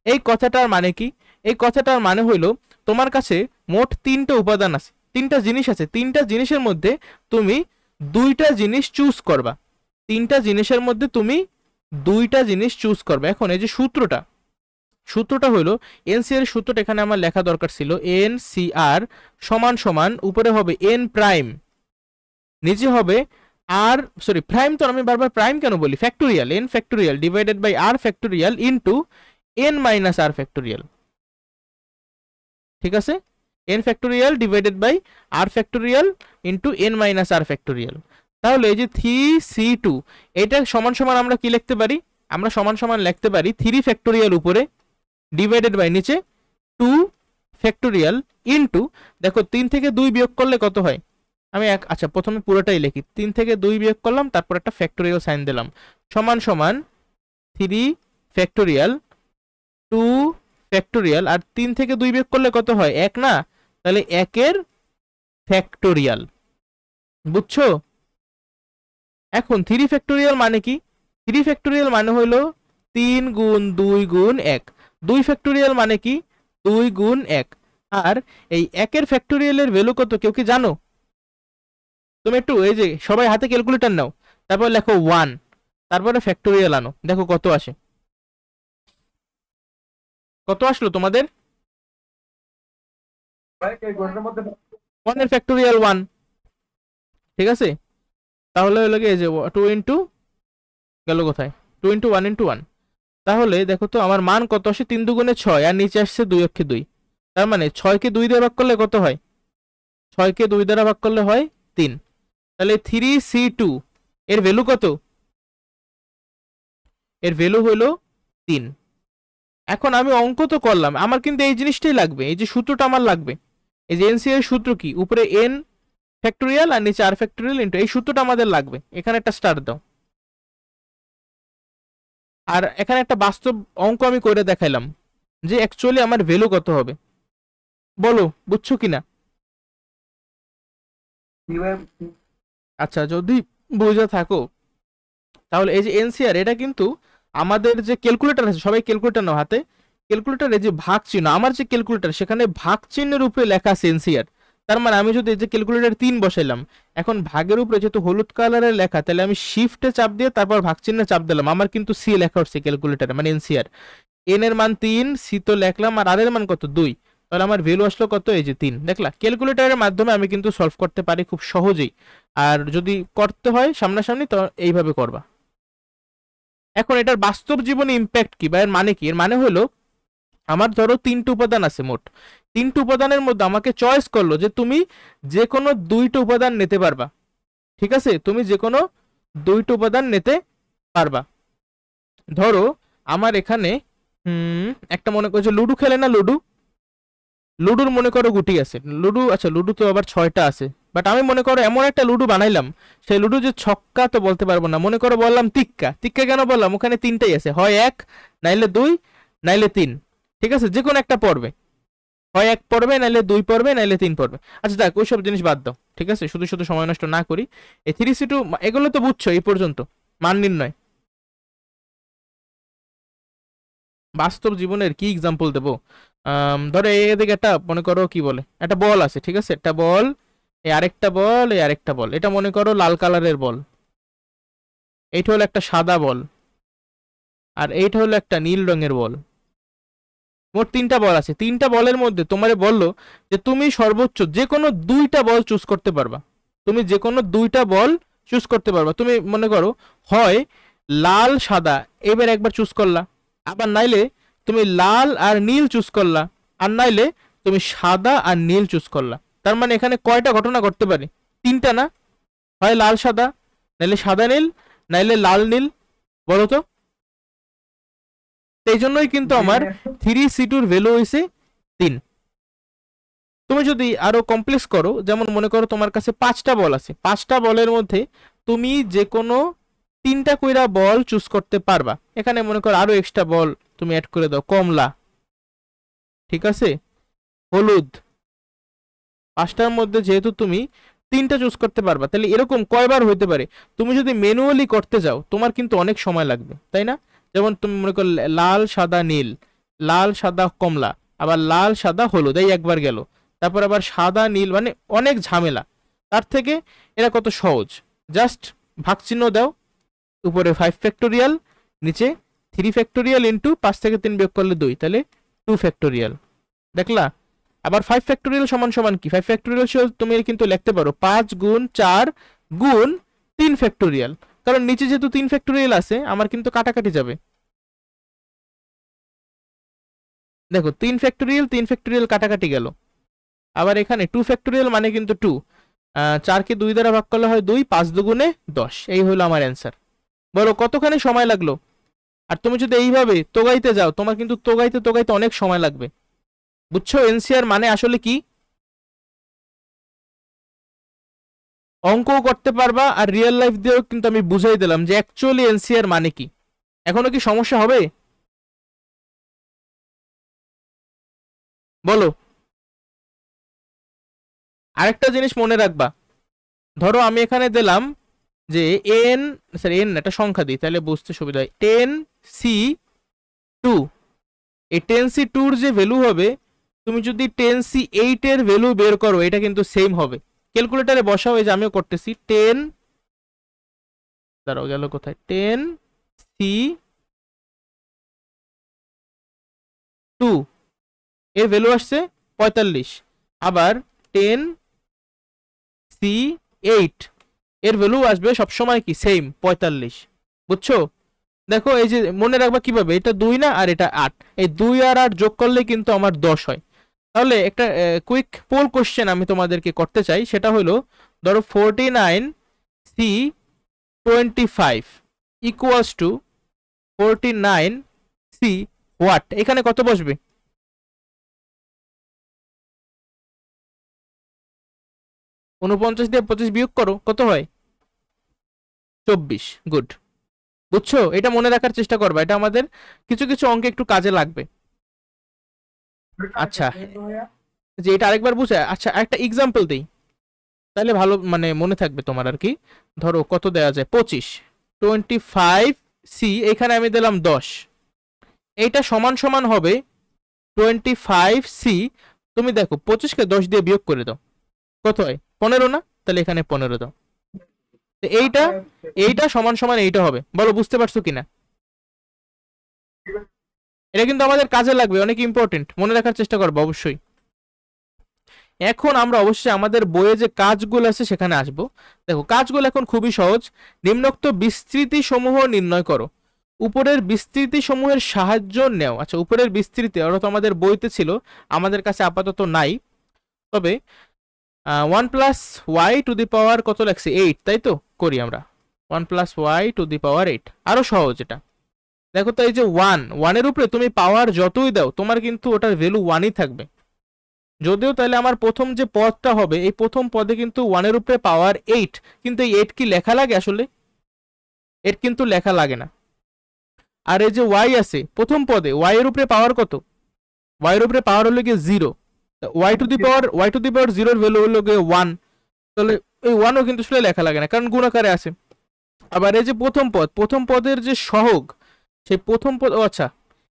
এই কথাটার মানে কি? এই কথাটার মানে হইলো তোমার কাছে মোট 3টা উপাদান আছে, 3টা জিনিস আছে, 3টা জিনিসের মধ্যে তুমি 2টা জিনিস চুজ করবা, 3টা জিনিসের মধ্যে তুমি 2টা জিনিস চুজ করবা। এখন এই যে সূত্রটা হলো এনসিআর এর সূত্রটা এখানে আমার লেখা দরকার ছিল, এনসিআর সমান সমান উপরে হবে এন প্রাইম, নিচে হবে আর সরি প্রাইম, তো আমি বারবার প্রাইম কেন বলি, factorial, n factorial divided by r factorial into n minus r factorial. ঠিক আছে, n factorial divided by r factorial into n minus r factorial. তাহলে এই যে 3C2 এটা সমান সমান আমরা কি লিখতে পারি? আমরা সমান সমান লিখতে পারি 3 ফ্যাক্টোরিয়াল উপরে ডিভাইডেড বাই নিচে 2 ফ্যাক্টোরিয়াল ইনটু, দেখো 3 থেকে 2 বিয়োগ করলে কত হয়? আমি আচ্ছা প্রথমে পুরোটাই লিখি, 3 থেকে 2 বিয়োগ করলাম, তারপর একটা ফ্যাক্টোরিয়াল সাইন দিলাম, সমান সমান 3 ফ্যাক্টোরিয়াল 2 ফ্যাক্টোরিয়াল, আর 3 থেকে 2 বিয়োগ করলে কত হয়? 1 না, তাহলে 1-এর ফ্যাক্টোরিয়াল। বুঝছো? এখন 3 ফ্যাক্টোরিয়াল মানে কি? 3 ফ্যাক্টোরিয়াল মানে হলো 3 গুণ 2 গুণ 1। 2 ফ্যাক্টোরিয়াল মানে কি? 2 গুণ 1। আর এই 1-এর ফ্যাক্টোরিয়ালের ভ্যালু কত কেউ কি জানো? তুমি একটু এই যে সবাই হাতে ক্যালকুলেটর নাও, তারপর লেখো 1। তারপরে ফ্যাক্টোরিয়াল আনো, দেখো কত আসে। কত আসলো তোমাদের? 1 এর ফ্যাক্টোরিয়াল 1, ঠিক আছে। তাহলে হলো কি, এই যে 2 ইন্টু গেল কোথায়, 2 ইন্টু 1 ইন্টু 1। তাহলে দেখো তো আমার মান কত আসে, 3 দুগুণে 6, আর নিচে আসছে 2 অক্ষে 2। তার মানে 6কে 2 দিয়ে ভাগ করলে কত হয়? 6কে 2 দ্বারা ভাগ করলে হয় 3। তাহলে 3C2 এর ভ্যালু কত? এর ভ্যালু হলো 3। এখন আমি অঙ্ক তো করলাম, আমার কিন্তু এই জিনিসটাই লাগবে, এই যে সূত্রটা আমার লাগবে। এই যে এনসিআর সূত্র কি, উপরে n ফ্যাক্টোরিয়াল আর নিচে r ফ্যাক্টোরিয়াল ইনটু, এই সূত্রটা আমাদের লাগবে। এখানে একটা স্টার দাও। আর এখানে একটা বাস্তব অঙ্ক আমি করে দেখাইলাম যে অ্যাকচুয়ালি আমার ভ্যালু কত হবে। বলো বুঝছো কিনা? আচ্ছা, যদি বুঝে থাকো তাহলে এই যে এনসিআর, এটা কিন্তু আমাদের যে ক্যালকুলেটর আছে, সবাই ক্যালকুলেটর নাও হাতে। ক্যালকুলেটরে যে ভাগ চিহ্ন, আমার যে ক্যালকুলেটর সেখানে ভাগ চিহ্নের উপরে লেখা আছে এনসিআর। তার মানে আমি যদি এই যে ক্যালকুলেটর 3 বসাইলাম, এখন ভাগের উপরে যেহেতু হলুদ কালারের লেখা, তাহলে আমি শিফটে চাপ দিয়ে তারপর ভাগ চিহ্নে চাপ দিলাম, আমার কিন্তু সি লেখা হচ্ছে ক্যালকুলেটরে, মানে এনসিআর। এন এর মান 3, সি তো লেখলাম, আর আর এর মান কত 2। তাহলে আমার ভ্যালু আসলো কত, এই যে 3। দেখলা, ক্যালকুলেটরের মাধ্যমে আমি কিন্তু সলভ করতে পারি খুব সহজেই। আর যদি করতে হয় সামনাসামনি তো এইভাবে করবা। এখন এটার বাস্তব জীবনে ইম্প্যাক্ট কি বা এর মানে কি? এর মানে হলো, আমার ধরো 3টে উপাদান আছে মোট। 3টে উপাদানের মধ্যে আমাকে চয়েস করলো যে তুমি যে কোনো 2টো উপাদান নিতে পারবা, ঠিক আছে, তুমি যে কোনো 2টো উপাদান নিতে পারবা। ধরো আমার এখানে একটা, মনে করো যে লুডো খেলে না, লুডো, লুডুর মনে করো গুটি আছে, লুডু, আচ্ছা লুডু তো আবার 6টা আছে, বাট আমি মনে করো এমন একটা লুডু বানাইলাম, সেই লুডু যে ছক্কা তো বলতে পারবো না, মনে করো বললাম তিক্কা। তিক্কা কেন বললাম? ওখানে 3টাই আছে, হয় 1, নাইলে 2, নাইলে 3, ঠিক আছে, যে কোনো একটা পড়বে, হয় 1 পড়বে, নাইলে 2 পড়বে, নাইলে 3 পড়বে। আচ্ছা দেখ, ওইসব জিনিস বাদ দাও, ঠিক আছে, শুধু শুধু সময় নষ্ট না করি। এই 3C2 এগুলো তো বুঝছো এই পর্যন্ত, মান নির্ণয়। বাস্তব জীবনের কি এক্সাম্পল দেবো? ধরো এদিকে একটা, মনে করো কি বলে, একটা বল আছে, ঠিক আছে, একটা বল, এই আরেকটা বল, এই আরেকটা বল, এটা মনে করো লাল কালারের বল, এইটা হলো একটা সাদা বল, আর এইটা হলো একটা নীল রঙের বল। মোট 3টা বল আছে। 3টা বলের মধ্যে তোমারে বললো যে তুমি সর্বোচ্চ যে কোনো 2টা বল চুজ করতে পারবা। তুমি যে কোনো 2টা বল চুজ করতে পারবা। তুমি মনে করো হয় লাল সাদা, এবার একবার চুজ করলা, আবার নাইলে তুমি লাল আর নীল চুজ করলা, আর নাইলে তুমি সাদা আর নীল চুজ করলা। তার মানে এখানে কয়টা ঘটনা ঘটতে পারে? 3টা না? হয় লাল সাদা, নাইলে সাদা নীল, নাইলে লাল নীল। বলো তো? এই জন্যই কিন্তু আমার 3C2 এর ভ্যালু হয়েছে 3। তুমি যদি আরো কমপ্লেক্স করো, যেমন মনে করো তোমার কাছে 5টা বল আছে, 5টা বলের মধ্যে তুমি যে কোনো 3টা কইরা বল চুজ করতে পারবা। এখানে মনে করো আরো এক্সট্রা বল তুমি অ্যাড করে দাও, কমলা, ঠিক আছে, হলুদ। 5টার মধ্যে যেহেতু তুমি 3টা চুজ করতে পারবা, তাহলে এরকম কয়বার হইতে পারে? তুমি যদি ম্যানুয়ালি করতে যাও তোমার কিন্তু অনেক সময় লাগবে, তাই না? যেমন তুমি মনে করো লাল সাদা নীল, লাল সাদা কমলা, আবার লাল সাদা হলুদ, এই একবার গেল, তারপর আবার সাদা নীল, মানে অনেক ঝামেলা। তার থেকে এরা কত সহজ, জাস্ট ভাগ চিহ্ন দাও, উপরে 5 ফ্যাক্টোরিয়াল, নিচে 3 ফ্যাক্টোরিয়াল ইন্টু 5 থেকে 3 বিয়োগ করলে 2, তাহলে 2 ফ্যাক্টোরিয়াল। দেখলা? আবার 5 ফ্যাক্টোরিয়াল সমান সমান কি? 5 ফ্যাক্টোরিয়াল তুমি কিন্তু লিখতে পারো 5 গুণ 4 গুণ 3 ফ্যাক্টোরিয়াল, কারণ নিচে যেহেতু 3 ফ্যাক্টোরিয়াল আছে আমার কিন্তু কাটাকাটি যাবে। দেখো 3 ফ্যাক্টোরিয়াল 3 ফ্যাক্টোরিয়াল কাটাকাটি গেল। আবার এখানে 2 ফ্যাক্টোরিয়াল মানে কিন্তু 2, 4কে 2 দ্বারা ভাগ করলে হয় 2, 5 দুগুণে 10। এই হলো আমার অ্যান্সার। বলো কতখানি সময় লাগলো? আর তুমি যদি এইভাবে তোগাইতে যাও তোমার কিন্তু তোগাইতে তোগাইতে অনেক সময় লাগবে। বুঝছো এনসিআর মানে আসলে কি? অঙ্কও করতে পারবা, আর রিয়েল লাইফ দিয়েও কিন্তু আমি বুঝাই দিলাম যে অ্যাকচুয়ালি এনসিআর মানে কি। এখনো কি সমস্যা হবে? বলো। আরেকটা জিনিস মনে রাখবা, ধরো আমি এখানে দিলাম যে এন, সরি এন একটা সংখ্যা দিই তাহলে বুঝতে সুবিধা হয়, 10C2। এই 10C2 যে ভ্যালু হবে, তুমি যদি 10C8 এর ভ্যালু বের করো এটা কিন্তু সেম হবে। ক্যালকুলেটারে বসাও, এই যে আমিও করতেছি, 10 দাঁড়াও গেল কোথায়, 10C2 এর ভ্যালু আসছে 45। আবার 10C8 এর ভ্যালু আসবে সবসময় কি সেম 45। বুঝছো? দেখো এই যে মনে রাখবা কিভাবে, এটা 2 না আর এটা 8, এই 2 আর 8 যোগ করলে কিন্তু আমার 10 হয়। তাহলে একটা কুইক পোল কোশ্চেন আমি তোমাদেরকে করতে চাই, সেটা হলো ধরো 49C25 equals to 49C what, এখানে কত বসবে? 49 দিয়ে 25 বিয়োগ করো, কত হয়? 24। গুড। বুঝছো? এটা মনে রাখার চেষ্টা করবা, এটা আমাদের কিছু কিছু অঙ্কে একটু কাজে লাগবে। আচ্ছা, যে এটা আরেকবার বুঝে, আচ্ছা একটা এক্সাম্পল দেই, তাহলে ভালো মানে মনে থাকবে তোমার আর কি। ধরো কত দেওয়া যায়, 25, 25C, এখানে আমি দিলাম 10, এইটা সমান সমান হবে 25C। তুমি দেখো 25কে 10 দিয়ে বিয়োগ করে দাও, কত হয়? 15 না? তাহলে এখানে 15 দাও। তো এইটা এইটা সমান সমান এইটা হবে, বলো বুঝতে পারছো কিনা? এটা কিন্তু আমাদের কাজে লাগবে, অনেক ইম্পর্টেন্ট, মনে রাখার চেষ্টা করবো অবশ্যই। এখন আমরা অবশ্যই আমাদের বইয়ে যে কাজগুলো আছে সেখানে আসব। দেখো কাজগুলো এখন খুবই সহজ। নিম্নোক্ত বিস্তৃতি সমূহ নির্ণয় করো, উপরের বিস্তৃতি সমূহের সাহায্য নেও। আচ্ছা, উপরের বিস্তৃতি ওরা তো আমাদের বইতে ছিল, আমাদের কাছে আপাতত নাই। তবে 1+y⁴ কত লাগছে, 8, তাই তো? করি আমরা 1+y⁴ আরো সহজ এটা। দেখো তো এই যে 1 এর উপরে তুমি পাওয়ার যতই দাও তোমার কিন্তু ওটার ভ্যালু 1ই থাকবে। যদিও তাহলে আমার প্রথম যে পদটা হবে, এই প্রথম পদে কিন্তু 1 এর উপরে পাওয়ার 8, কিন্তু এই 8 কি লেখা লাগে আসলে? 8 কিন্তু লেখা লাগে না। আর এই যে y আছে প্রথম পদে, y এর উপরে পাওয়ার কত? y এর উপরে পাওয়ার হলো গিয়ে 0, y⁴ 0 এর ভ্যালু হলো গিয়ে 1, তাহলে এই 1ও কিন্তু আসলে লেখা লাগে না, কারণ গুণাকারে আছে। আবার এই যে প্রথম পদের যে সহগ, সেই প্রথম পদ, ও আচ্ছা,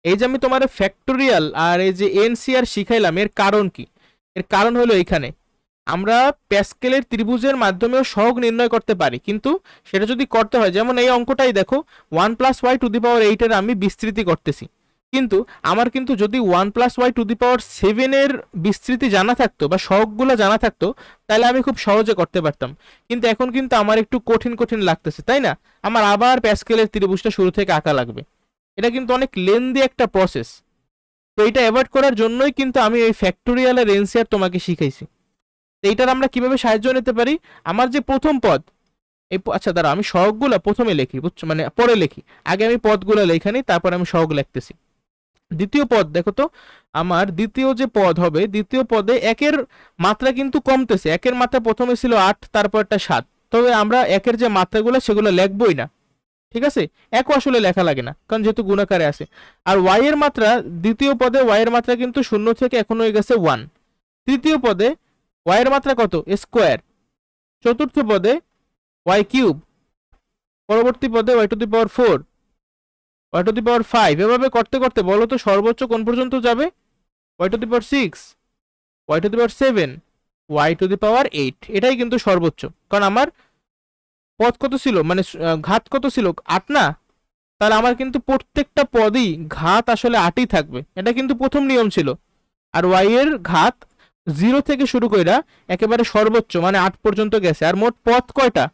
এই যে আমি তোমার ফ্যাক্টোরিয়াল আর এই যে এনসিআর শিখাইলাম, এর কারণ কি? এর কারণ হলো এখানে আমরা প্যাসকেলের ত্রিভুজের মাধ্যমেও সহগ নির্ণয় করতে পারি, কিন্তু সেটা যদি করতে হয়, যেমন এই অঙ্কটাই দেখো 1+y⁴ এর আমি বিস্তৃতি করতেছি, কিন্তু আমার কিন্তু যদি 1+y⁴ এর বিস্তৃতি জানা থাকতো বা সহগগুলো জানা থাকতো, তাহলে আমি খুব সহজে করতে পারতাম। কিন্তু এখন কিন্তু আমার একটু কঠিন কঠিন লাগতেছে, তাই না? আমার আবার প্যাসকেলের ত্রিভুজটা শুরু থেকে আঁকা লাগবে, এটা কিন্তু অনেক লেন্দি একটা প্রসেস। তো এটা অ্যাভয়েড করার জন্যই কিন্তু আমি এই ফ্যাক্টোরিয়াল আর এনসিআর তোমাকে শিখাইছি। তো এইটার আমরা কিভাবে সাহায্য নিতে পারি? আমার যে প্রথম পদ, এই আচ্ছা দাঁড়া, আমি সহগগুলো প্রথমে লিখি, বুঝছো, মানে পরে লিখি, আগে আমি পদগুলো লেখা নিই, তারপর আমি সহগ লিখতেছি। দ্বিতীয় পদ দেখো তো, আমার দ্বিতীয় যে পদ হবে, দ্বিতীয় পদে একের মাত্রা কিন্তু কমতেছে, একের মাত্রা প্রথমে ছিল 8, তারপরটা 7, তবে আমরা একের যে মাত্রাগুলো সেগুলো লিখবই না, ঠিক আছে? একও আসলে লেখা লাগে না, কারণ যেহেতু গুণাকারে আছে। আর ওয়াই এর মাত্রা, দ্বিতীয় পদে ওয়াই এর মাত্রা কিন্তু 0 থেকে এখন হয়ে গেছে 1। তৃতীয় পদে ওয়াই এর মাত্রা কত, স্কোয়ার। চতুর্থ পদে y3, পরবর্তী পদে y⁴, y⁵, এভাবে করতে করতে বলো তো সর্বোচ্চ কোন পর্যন্ত যাবে? y⁶, y⁷, y⁸, এটাই কিন্তু সর্বোচ্চ, কারণ আমার পদ কত ছিল, মানে ঘাত কত ছিল, 8 না? তাহলে আমার কিন্তু প্রত্যেকটা পদই ঘাত আসলে 8ই থাকবে, এটা কিন্তু প্রথম নিয়ম ছিল। আর y এর ঘাত 0 থেকে শুরু কইরা একেবারে সর্বোচ্চ মানে 8 পর্যন্ত গেছে। আর মোট পদ কয়টা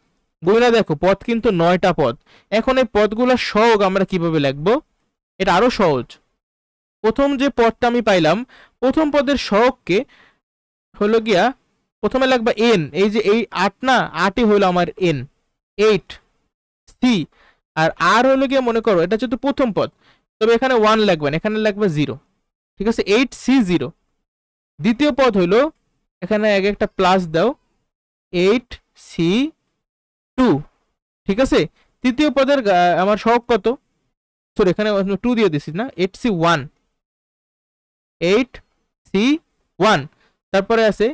বইরা দেখো, পদ কিন্তু 9টা পদ। এখন এই পদগুলোর সহগ আমরা কিভাবে লিখবো? এটা আরো সহজ। প্রথম যে পদটা আমি পাইলাম, প্রথম পদের সহগকে হলো গিয়া প্রথমে লাগবে n, এই যে এই 8 না, 8ই হলো আমার n, 8c। আর আর হলো গিয়া মনে করো এটা যেহেতু প্রথম পদ, তবে এখানে 1 লাগবে না, এখানে লাগবে 0, ঠিক আছে? 8c0। দ্বিতীয় পদ হইলো, এখানে আগে একটা প্লাস দাও, 8c2, ঠিক আছে? তৃতীয় পদের আমার সহগ কত, সরি এখানে 2 দিয়ে দিছি না, 8c1, 8c1, তারপরে আছে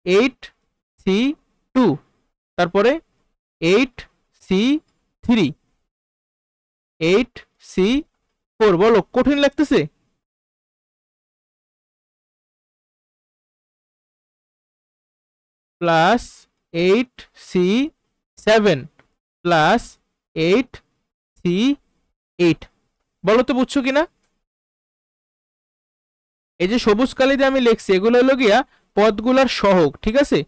8c2, তারপরে 8c3, 8c4। বলো কঠিন লাগতেছে? Plus 8c7 plus 8C8। বলো তো বুঝছো কিনা? এই যে সবুজ কালি দিয়ে আমি লিখছি এগুলো হলো গিয়া পদগুলার সহগ, ঠিক আছে।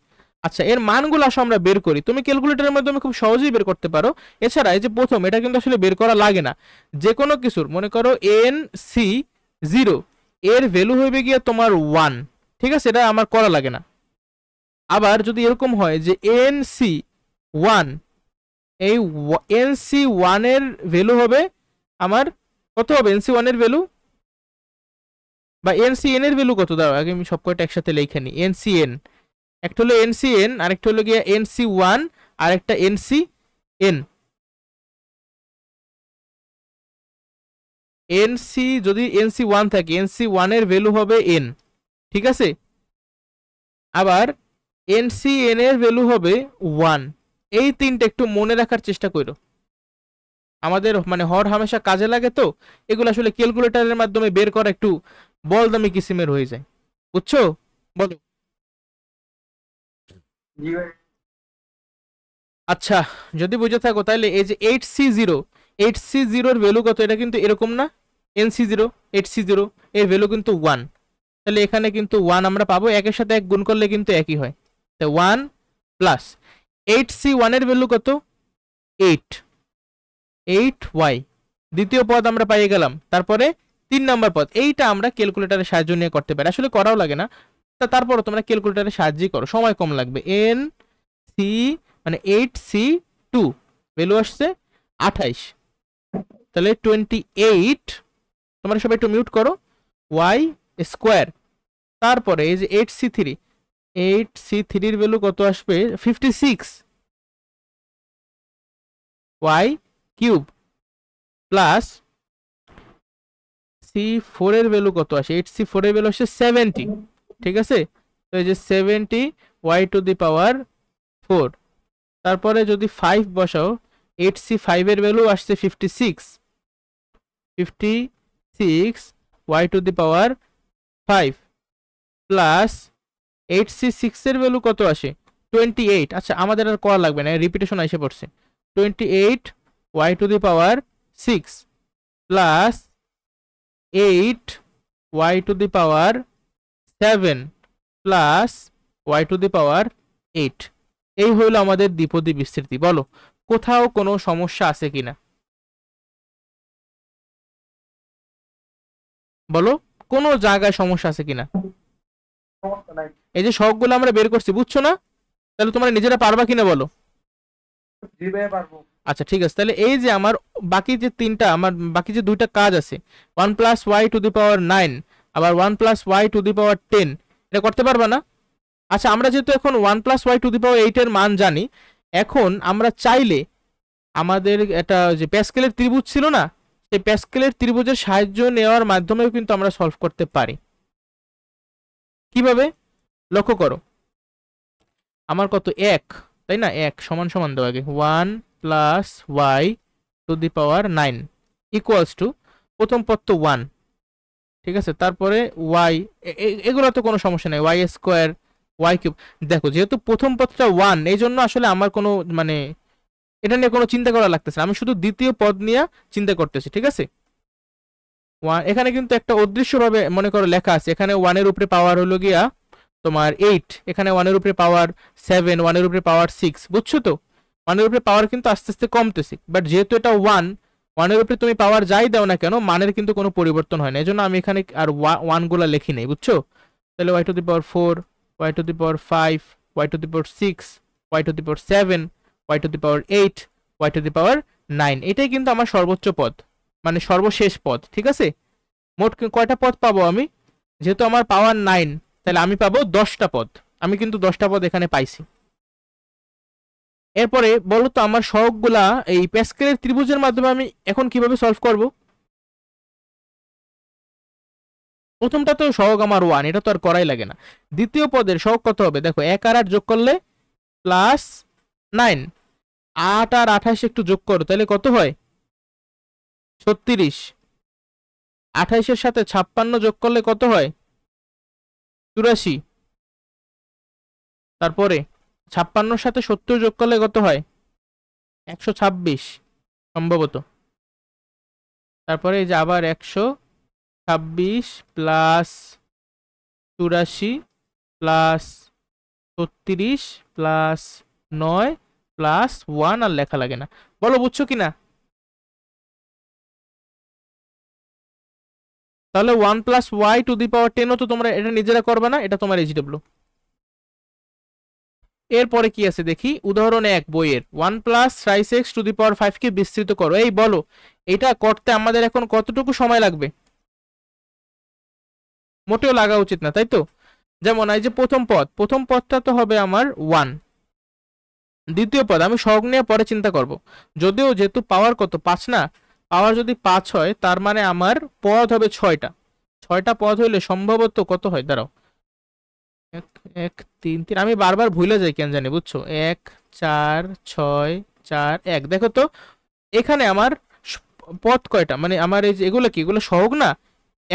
আচ্ছা, এর মানগুলো আসো আমরা বের করি। তুমি ক্যালকুলেটরের মাধ্যমে খুব সহজেই বের করতে পারো। এছাড়া এই যে প্রথম, এটা কিন্তু আসলে বের করা লাগে না। যে কোনো কিছুর মনে করো NC0 এর ভ্যালু হইবে গিয়া তোমার 1, ঠিক আছে, এটা আমার করা লাগে না। আবার যদি এরকম হয় যে NC1, এই NC1 এর ভ্যালু হবে আমার কত হবে? NC1 এর ভ্যালু বা NCN এর ভ্যালু কত? দাঁড়াও আগে আমি সব কয়টা একসাথে লিখে নিই। NCN, একটা হলো NCN, আরেকটা হলো গিয়া NC1, আর একটা NCN। NC যদি NC1 থাকে, NC1 এর ভ্যালু হবে N, ঠিক আছে। আবার NCN এর ভ্যালু হবে 1। এই তিনটা একটু মনে রাখার চেষ্টা করো, আমাদের মানে হর হামেশা কাজে লাগে। তো এগুলো আসলে ক্যালকুলেটরের মাধ্যমে বের করা একটু বলদামি কিসিমের হয়ে যায়, বুঝছো? বলো। আচ্ছা, যদি বুঝে থাকো তাহলে এই যে 8C0 এর ভ্যালু কত? এটা কিন্তু এরকম না, NC0 8C0 এর ভ্যালু কিন্তু 1। তাহলে এখানে কিন্তু 1 আমরা পাবো, একের সাথে এক গুণ করলে কিন্তু একই হয়। তো 1 প্লাস 8C1 এর ভ্যালু কত? 8y, দ্বিতীয় পদ আমরা পেয়ে গেলাম। তারপরে 3 নাম্বার পদ, এইটা আমরা ক্যালকুলেটরের সাহায্য নিয়ে করতে পারি, আসলে করাও লাগে না। তারপরও তোমরা ক্যালকুলেটরের সাহায্যই করো, সময় কম লাগবে। NC মানে 8C2 ভ্যালু আসছে 28, তাহলে 28, তোমরা সবাই একটু মিউট করো, y স্কোয়ার। তারপরে এই যে 8C3 এর ভ্যালু কত আসবে? 56 y কিউব প্লাস C4 এর ভ্যালু কত আসে? 8C4 এর ভ্যালু আসছে 70, ঠিক আছে। তো এই যে 70 y টু দি পাওয়ার 4। তারপরে যদি 5 বসাও, 8C5 এর ভ্যালু আসছে 56 y to the power 5 plus 8C6 এর ভ্যালু কত আসে? 28। আচ্ছা, আমাদের আর করা লাগবে না, রিপিটেশন এসে পড়ছে। 28 y to the power 6 plus 8 y to the power 7 plus y to the power 8। এই হইল আমাদের দ্বিপদী বিস্তৃতি। বলো কোথাও কোনো সমস্যা আছে কিনা? বলো কোনো জায়গায় সমস্যা আছে কিনা? এই যে সবগুলো আমরা বের করছি, বুঝছো না? তাহলে তোমরা নিজেরা পারবা কিনা বলো। আচ্ছা ঠিক আছে, তাহলে এই যে আমার বাকি যে তিনটা, আমার বাকি যে দুইটা কাজ আছে, 1 plus y to the power 9 আবার 1 প্লাস ওয়াই টু দি পাওয়ার 10, এটা করতে পারবা না? আচ্ছা, আমরা যেহেতু এখন 1 plus y to the power 8 এর মান জানি, এখন আমরা চাইলে আমাদের এটা যে প্যাসকেলের ত্রিভুজ ছিল না, সেই প্যাসকেলের ত্রিভুজের সাহায্য নেওয়ার মাধ্যমেও কিন্তু আমরা সলভ করতে পারি। কিভাবে? লক্ষ্য করো, আমার কত 1, তাই না? 1 সমান সমান দেওয়া আগে 1 plus y to the power 9 equals to, প্রথম পদ তো 1, ঠিক আছে। তারপরে ওয়াই, এগুলো তো কোনো সমস্যা নেই, ওয়াই স্কোয়ার ওয়াই কিউব। দেখো যেহেতু প্রথম পদটা 1, এই জন্য আসলে আমার কোনো মানে এটা নিয়ে কোনো চিন্তা করা লাগতেছে না, আমি শুধু দ্বিতীয় পদ নিয়ে চিন্তা করতেছি, ঠিক আছে। এখানে কিন্তু একটা অদৃশ্যভাবে মনে করো লেখা আছে, এখানে 1 এর উপরে পাওয়ার হলো গিয়া তোমার 8, এখানে 1 এর উপরে পাওয়ার 7, 1 এর উপরে পাওয়ার 6, বুঝছো তো? 1 এর উপরে পাওয়ার কিন্তু আস্তে আস্তে কমতেছে, বাট যেহেতু এটা 1 এর উপরে তুমি পাওয়ার যাই দাও না কেন, মানের কিন্তু কোনো পরিবর্তন হয় না, এজন্য আমি এখানে আর 1 গুলা লিখি নাই, বুঝছো? তাহলে y to the power 4, y to the power 5, y to the power 6, y to the power 7, y to the power 8, y to the power 9, এটাই কিন্তু আমার সর্বোচ্চ পদ, মানে সর্বশেষ পদ, ঠিক আছে। মোট কয়টা পদ পাবো আমি? যেহেতু আমার পাওয়ার 9, তাহলে আমি পাবো 10টা পদ, আমি কিন্তু 10টা পদ এখানে পাইছি। এরপরে বলো তো আমার সহগগুলা এই প্যাসকেলের ত্রিভুজের মাধ্যমে আমি এখন কিভাবে সলভ করব? প্রথমটা তো সহগ আমার 1, এটা তো আর করাই লাগে না। দ্বিতীয় পদের সহগ কত হবে? দেখো 1 আর 8 যোগ করলে প্লাস 9, 8 আর 28 একটু যোগ করো, তাহলে কত হয়? 36। 28 এর সাথে 56 যোগ করলে কত হয়? 84। তারপরে 56 সাথে 70 যোগ করলে কত হয়? 126। সম্ভবত। তারপরে এই যে আবার 126 প্লাস 84 প্লাস 36 প্লাস 9 প্লাস 1 আর লেখা লাগে না। বলো বুঝছো কিনা? তাহলে 1 প্লাস ওয়াই টু দি পাওয়ার 10ও তো তোমরা এটা নিজেরা করবে না, এটা তোমার এইচডব্লিউ। এরপরে কি আছে দেখি, উদাহরণ 1 বইয়ের 1 plus thrice x to the power 5 কে বিস্তৃত করো। এই বলো এটা করতে আমাদের এখন কতটুকু সময় লাগবে? মোটেও লাগা উচিত না, তাই তো? যেমন এই যে প্রথম পদটা তো হবে আমার 1, দ্বিতীয় পদ আমি সহগ নিয়ে পরে চিন্তা করব। যদিও যেহেতু পাওয়ার কত 5 না, পাওয়ার যদি 5 হয় তার মানে আমার পদ হবে 6টা। 6টা পদ হইলে সম্ভবত কত হয়, দাঁড়াও, 1 1 3 3, আমি বারবার ভুলে যাই কেন জানি, বুঝছো? 1 4 6 4 1, দেখো তো এখানে আমার পদ কয়টা, মানে আমার এই যে এগুলো কি, এগুলো সহগ না?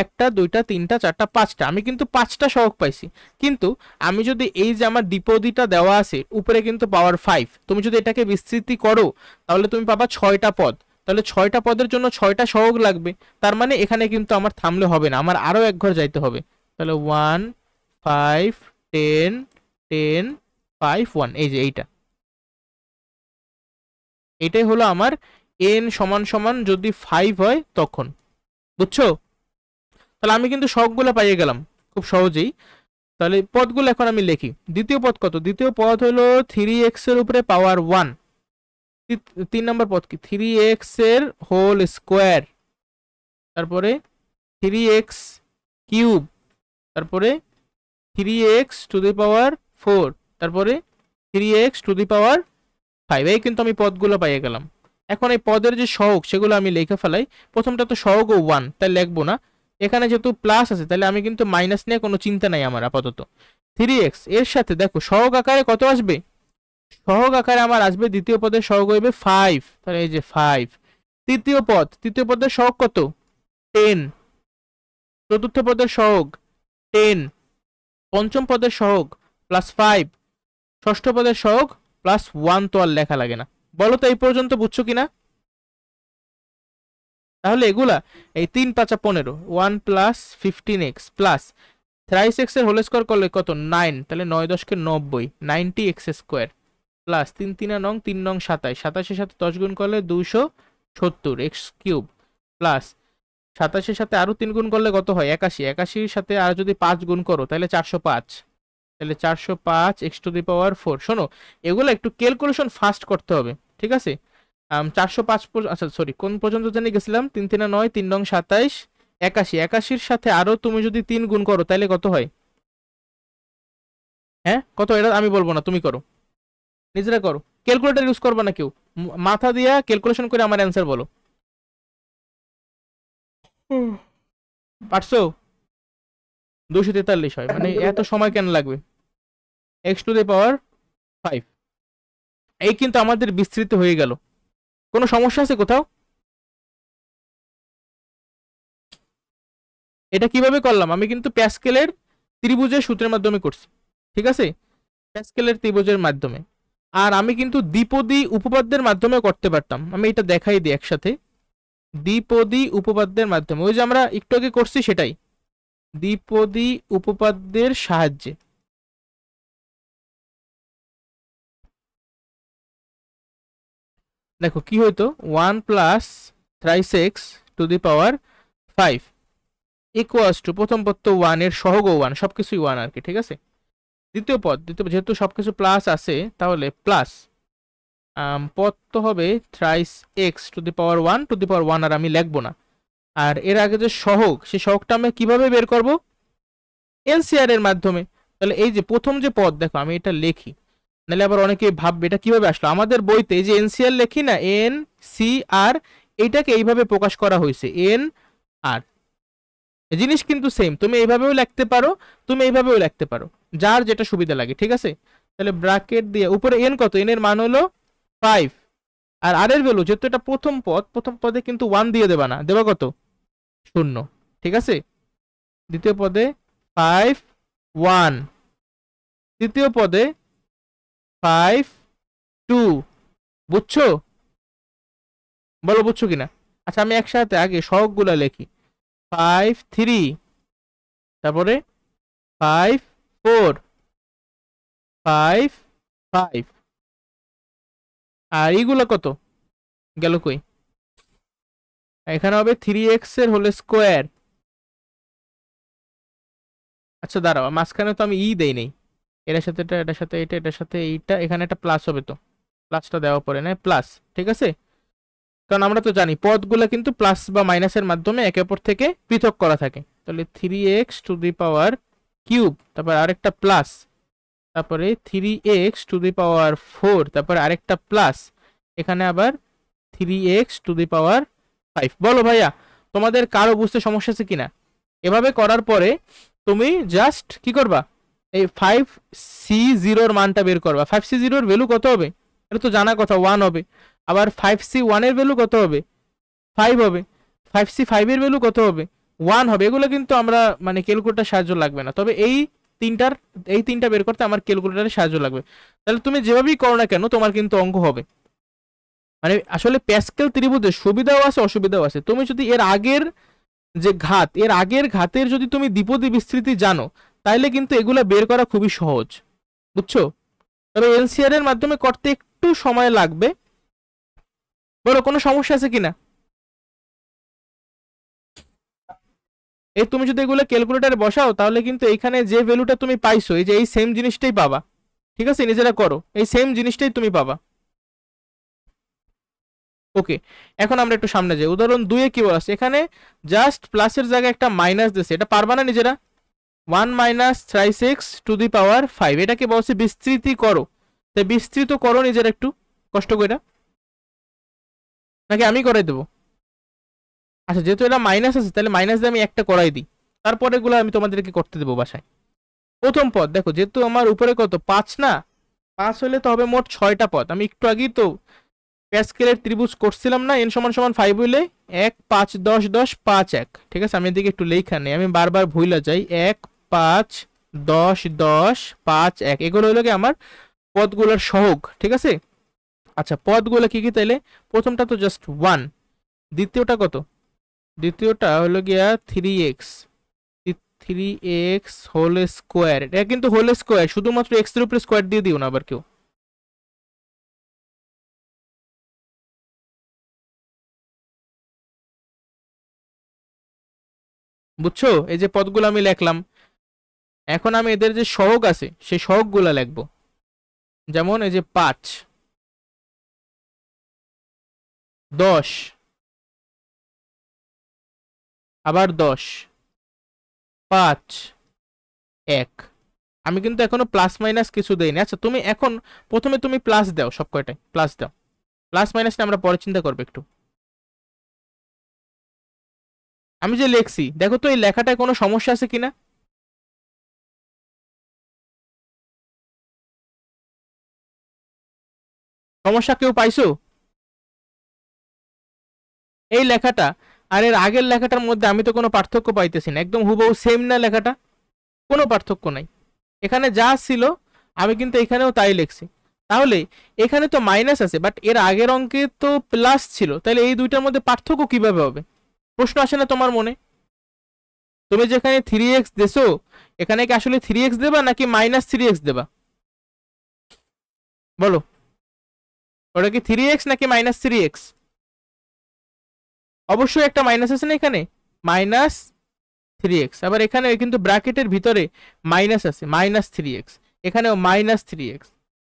1টা 2টা 3টা 4টা 5টা, আমি কিন্তু 5টা সহগ পাইছি। কিন্তু আমি যদি এই যে আমার দ্বিপদীটা দেওয়া আছে উপরে কিন্তু পাওয়ার 5, তুমি যদি এটাকে বিস্তৃতি করো তাহলে তুমি পাবা 6টা পদ। তাহলে 6টা পদের জন্য 6টা সহগ লাগবে। তার মানে এখানে কিন্তু আমার থামলে হবে না, আমার আরো এক ঘর যাইতে হবে। তাহলে 1 5 10 10 5 1, এই যে এইটাই হলো আমার n সমান সমান যদি 5 হয় তখন, বুঝছো? তাহলে আমি কিন্তু সবগুলো পাইয়ে গেলাম খুব সহজেই। তাহলে পদগুলো এখন আমি লিখি। দ্বিতীয় পদ কত? দ্বিতীয় পদ হলো 3x এর উপরে পাওয়ার 1। 3 নম্বর পদ কি? 3x এর হোল স্কোয়ার, তারপরে 3x কিউব, তারপরে 3x টু দি পাওয়ার 4, তারপরে 3x টু দি পাওয়ার 5। এই কিন্তু আমি পদগুলো পাইয়ে গেলাম। এখন এই পদের যে সহগ সেগুলো আমি লিখে ফেলাই। প্রথমটা তো সহগ 1, তাই লিখবো না। এখানে যেহেতু প্লাস আছে তাহলে আমি কিন্তু মাইনাস নিয়ে কোনো চিন্তা নাই আমার আপাতত। 3x এর সাথে দেখো সহগ আকারে কত আসবে? সহগ আকারে আমার আসবে, দ্বিতীয় পদের সহগ হইবে 5, তাহলে এই যে 5। তৃতীয় পদের সহগ কত? 10। চতুর্থ পদের সহগ 10। পঞ্চম পদের সহগ +5। ষষ্ঠ পদের সহগ +1, তো আর লেখা লাগে না। বলো তো এই পর্যন্ত বুঝছো কিনা? তাহলে এগুলা এই 3 5 15, 1 plus 15x plus thrice x এর হোল স্কোয়ার করলে কত? 9, তাহলে 9 10 কে 90, 90x স্কোয়ার প্লাস 3 3 নং 3 নং 27, 27 এর সাথে 10 গুণ করলে 270 এক্স কিউব প্লাস 27 এর সাথে আরো 3 গুণ করলে কত হয়? 81, 81 এর সাথে আর যদি 5 গুণ করো তাহলে 405, তাহলে 405 এক্স টু দি পাওয়ার 4। শোনো এগুলো একটু ক্যালকুলেশন ফাস্ট করতে হবে, ঠিক আছে? 405, আচ্ছা সরি কোন পর্যন্ত জানি গেছিলাম? 3 3 9, 3 নং 27, 81, 81 সাথে আরো তুমি যদি 3 গুণ করো তাহলে কত হয়? হ্যাঁ কত? এটা আমি বলবো না, তুমি করো, নিজেরা করো। ক্যালকুলেটর ইউজ করবা না কেউ, মাথা দিয়া ক্যালকুলেশন করে আমার অ্যান্সার বলো। পারছো? 243 হয়, মানে এত সময় কেন লাগবে? X to the power 5। এই কিন্তু আমাদের বিস্তৃত হয়ে গেল। কোনো সমস্যা আছে কোথাও? এটা কিভাবে করলাম? আমি কিন্তু প্যাসকেলের ত্রিভুজের সূত্রের মাধ্যমে করছি, ঠিক আছে? প্যাসকেলের ত্রিভুজের মাধ্যমে। আর আমি কিন্তু দ্বিপদী উপপাদ্যের মাধ্যমে করতে পারতাম। আমি এটা দেখাই দিই একসাথে। দ্বিপদী উপপাদ্যের মাধ্যমে, ওই যে আমরা একটু আগে করছি সেটাই, দ্বিপদী উপপাদ্যের সাহায্যে। দেখো কি হইতো, 1 plus thrice x to the power 5 equals to, প্রথম পদ তো 1, এর সহগ 1, সবকিছুই 1 আর কি, ঠিক আছে? দ্বিতীয় পদ যেহেতু সবকিছু প্লাস আছে তাহলে প্লাস পদ তো হবে thrice x to the power 1 to the power 1, আর আমি লিখবো না। আর এর আগে যে সহগ, সেই সহগটা আমি কিভাবে বের করব? এনসিআর এর মাধ্যমে। তাহলে এই যে প্রথম যে পদ, দেখো আমি এটা লিখি, নাহলে আবার অনেকে ভাববে এটা কিভাবে আসলো। আমাদের বইতে এই যে এনসিআর লেখি না, এন সি আর, এইটাকে এইভাবে প্রকাশ করা হয়েছে, এন আর। জিনিস কিন্তু সেম, তুমি এইভাবেও লিখতে পারো, তুমি এইভাবেও লিখতে পারো, যার যেটা সুবিধা লাগে, ঠিক আছে? তাহলে ব্র্যাকেট দিয়ে উপরে এন কত? এন এর মান হলো 5, আর আর এর ভ্যালু যেহেতু এটা প্রথম পদ, প্রথম পদে কিন্তু 1 দিয়ে দেবা না, দেবা কত? 0, ঠিক আছে? দ্বিতীয় পদে 5 1, তৃতীয় পদে 5 2, বুঝছো? বলো বুঝছো কিনা? আচ্ছা আমি একসাথে আগে সহগগুলা লিখি। 5 3, তারপরে 5 4, 5 5, আর এইগুলা কত গেল কই? এখানে হবে 3x এর হোল স্কোয়ার। আচ্ছা দাঁড়াও, মাঝখানে তো আমি দেই নাই। এটার সাথে এটা, এটার সাথে এটা, এটার সাথে এইটা, এখানে একটা প্লাস হবে, তো প্লাসটা দেওয়া পরে না, প্লাস। ঠিক আছে, কারণ আমরা তো জানি পদগুলো কিন্তু প্লাস বা মাইনাসের মাধ্যমে একে অপর থেকে পৃথক করা থাকে। তাহলে 3x⁴, তারপর আরেকটা প্লাস, তারপরে 3x⁴, তারপরে আরেকটা প্লাস, এখানে আবার 3x⁵। বলো ভাইয়া, তোমাদের কারো বুঝতে সমস্যা আছে কিনা? এভাবে করার পরে তুমি জাস্ট কি করবা, এই 5c0 মানটা বের করবা। 5c0 ভ্যালু কত হবে এটা তো জানা কথা, 1 হবে। আবার 5c1 এর ভ্যালু কত হবে, 5 হবে। 5c5 এর ভ্যালু কত হবে, 1 হবে। এগুলো কিন্তু আমরা মানে ক্যালকুলেটার সাহায্য লাগবে না, তবে তিনটার এই তিনটা বের করতে আমার ক্যালকুলেটারের সাহায্য লাগবে। তাহলে তুমি যেভাবেই করো না কেন তোমার কিন্তু অঙ্ক হবে। মানে আসলে প্যাসকেল ত্রিভুজের সুবিধাও আছে অসুবিধাও আছে। তুমি যদি এর আগের ঘাতের যদি তুমি দ্বিপদী বিস্তৃতি জানো, তাইলে কিন্তু এগুলা বের করা খুবই সহজ, বুঝছো? তবে এলসিআর এর মাধ্যমে করতে একটু সময় লাগবে। বলো কোনো সমস্যা আছে কিনা? এই তুমি যদি এগুলো ক্যালকুলেটারে বসাও তাহলে কিন্তু এখানে যে ভ্যালুটা তুমি পাইছো, এই যে এই সেম জিনিসটাই পাবা। ঠিক আছে, নিজেরা করো, এই সেম জিনিসটাই তুমি পাবা। ওকে, এখন আমরা একটু সামনে যাই। উদাহরণ 2 এ কি বলা আছে, এখানে জাস্ট প্লাসের জায়গায় একটা মাইনাস দিয়েছে, এটা পারবা না নিজেরা? 1 - 3x⁵ এটাকে বলছে বিস্তৃতি করো। তাই বিস্তৃত করো নিজেরা একটু কষ্ট করে, নাকি আমি করাই দেবো? আচ্ছা যেহেতু এটা মাইনাস আছে তাহলে মাইনাস দিয়ে আমি একটা করাই দিই, তারপরে এগুলো আমি তোমাদেরকে করতে দেবো বাসায়। প্রথম পদ দেখো, যেহেতু আমার উপরে কত 5 না, 5 হলে তো হবে মোট 6টা পদ। আমি একটু আগেই তো প্যাসকেলের ত্রিভুজ করছিলাম না, n = 5 হইলে 1 5 10 10 5 1। ঠিক আছে, আমি এদিকে একটু লেখা নেই, আমি বারবার ভুলে যাই। 1 5 10 10 5 1, এগুলো হলো কি আমার পদগুলোর সহগ। ঠিক আছে, আচ্ছা পদগুলো কি কি তাইলে? প্রথমটা তো জাস্ট 1, দ্বিতীয়টা কত? দ্বিতীয়টা হলো গিয়া 3x, 3x⁴। এটা কিন্তু হোল স্কোয়ার, শুধুমাত্র x এর উপরে স্কোয়ার দিয়ে দিও না আবার কেউ। বুঝছো, এই যে পদগুলো আমি লিখলাম, এখন আমি এদের যে সহগ আছে সেই সহগগুলো লিখবো। যেমন এই যে 5 10, আবার 10, 5 1। আমি কিন্তু এখনো প্লাস মাইনাস কিছু দেইনি। আচ্ছা তুমি এখন প্রথমে তুমি প্লাস দাও, সব কয়টাই প্লাস দাও। প্লাস মাইনাস নিয়ে আমরা পরে চিন্তা করবো একটু। আমি যে লিখছি দেখো তো এই লেখাটায় কোনো সমস্যা আছে কিনা? সমস্যা কেউ পাইছো? এই লেখাটা আর এর আগের লেখাটার মধ্যে আমি তো কোনো পার্থক্য পাইতেছি না, একদম হুবহু সেম না লেখাটা, কোনো পার্থক্য নাই। এখানে যা ছিল আমি কিন্তু এখানেও তাই লিখছি। তাহলে এখানে তো মাইনাস আছে বাট এর আগের অঙ্কে তো প্লাস ছিল, তাহলে এই দুইটার মধ্যে পার্থক্য কিভাবে হবে? প্রশ্ন আসে না তোমার মনে? তুমি যেখানে 3x দেছো, এখানে কি আসলে 3x দেবা নাকি -3x দেবা? বলো, ওটা কি 3x নাকি -3x? অবশ্যই একটা মাইনাস আছে না এখানে, -3x। আবার এখানে কিন্তু ব্র্যাকেটের ভিতরে মাইনাস আছে, -3x। এখানেও -3x,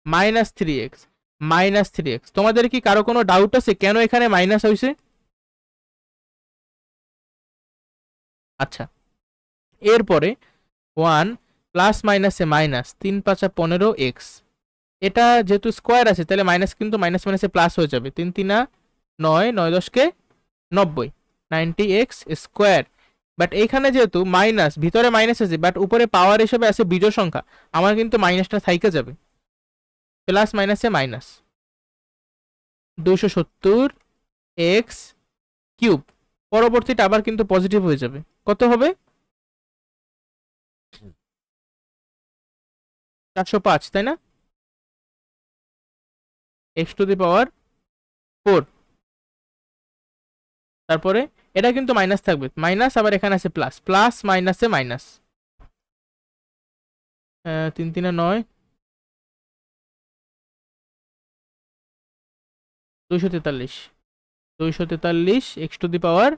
-3x, -3x। তোমাদের কি কারো কোনো ডাউট আছে কেন এখানে মাইনাস হয়েছে? আচ্ছা, এরপরে 1 প্লাস মাইনাসে মাইনাস, 3 5 15x। এটা যেহেতু স্কোয়ার আছে তাহলে মাইনাস কিন্তু মাইনাস মাইনাসে প্লাস হয়ে যাবে। 3 3 9, 9 10 90, 90x²। বাট এইখানে যেহেতু মাইনাস, ভিতরে মাইনাস আছে বাট উপরে পাওয়ার হিসেবে আছে বিজোড় সংখ্যা, আমার কিন্তু মাইনাসটা থাইকে যাবে। প্লাস মাইনাসে মাইনাস, 270x³ পরবর্তীটা আবার কিন্তু পজিটিভ হয়ে যাবে। কত হবে? 405, তাই না? x⁴ তারপরে এটা কিন্তু মাইনাস থাকবে, মাইনাস, আবার এখানে আছে প্লাস, প্লাস মাইনাসে minus, 3 3 9, 243, 243 x to the power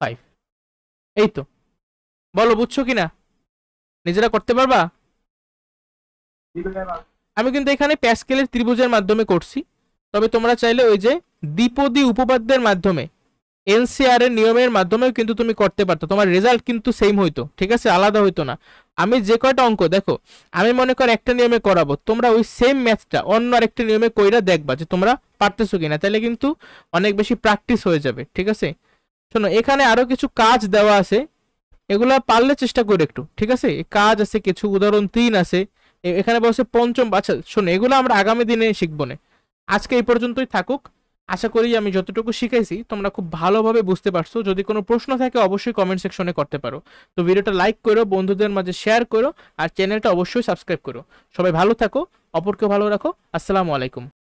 5। এই তো, বলো বুঝছো কিনা, নিজেরা করতে পারবা? আমি কিন্তু এখানে প্যাসকেলের ত্রিভুজের মাধ্যমে করছি, তবে তোমরা চাইলে ওই যে দ্বিপদী উপপাদ্যের মাধ্যমে, এনসিআর এর নিয়মের মাধ্যমেও কিন্তু তুমি করতে পারতো, তোমার রেজাল্ট কিন্তু সেম হইতো, ঠিক আছে, আলাদা হইতো না। আমি যে কয়টা অঙ্ক দেখো, আমি মনে কর একটা নিয়মে করাবো, তোমরা ওই সেম ম্যাথটা অন্য আরেকটা নিয়মে কইরা দেখবা যে তোমরা পারতেছো কিনা, তাহলে কিন্তু অনেক বেশি প্র্যাকটিস হয়ে যাবে, ঠিক আছে। শোনো, এখানে আরো কিছু কাজ দেওয়া আছে, এগুলা পারলে চেষ্টা করে একটু, ঠিক আছে। কাজ আছে কিছু, উদাহরণ 3 আছে, এখানে বলছে পঞ্চম। আচ্ছা শোনো, এগুলো আমরা আগামী দিনে শিখবো না, আজকে এই পর্যন্তই থাকুক। আশা করি আমি যতটুকু শিখাইছি তোমরা খুব ভালোভাবে বুঝতে পারছো। যদি কোনো প্রশ্ন থাকে অবশ্যই কমেন্ট সেকশনে করতে পারো। তো ভিডিওটা লাইক করো, বন্ধুদের মাঝে শেয়ার করো, আর চ্যানেলটা অবশ্যই সাবস্ক্রাইব করো। সবাই ভালো থাকো, অপরকে ভালো রাখো। আসসালামু আলাইকুম।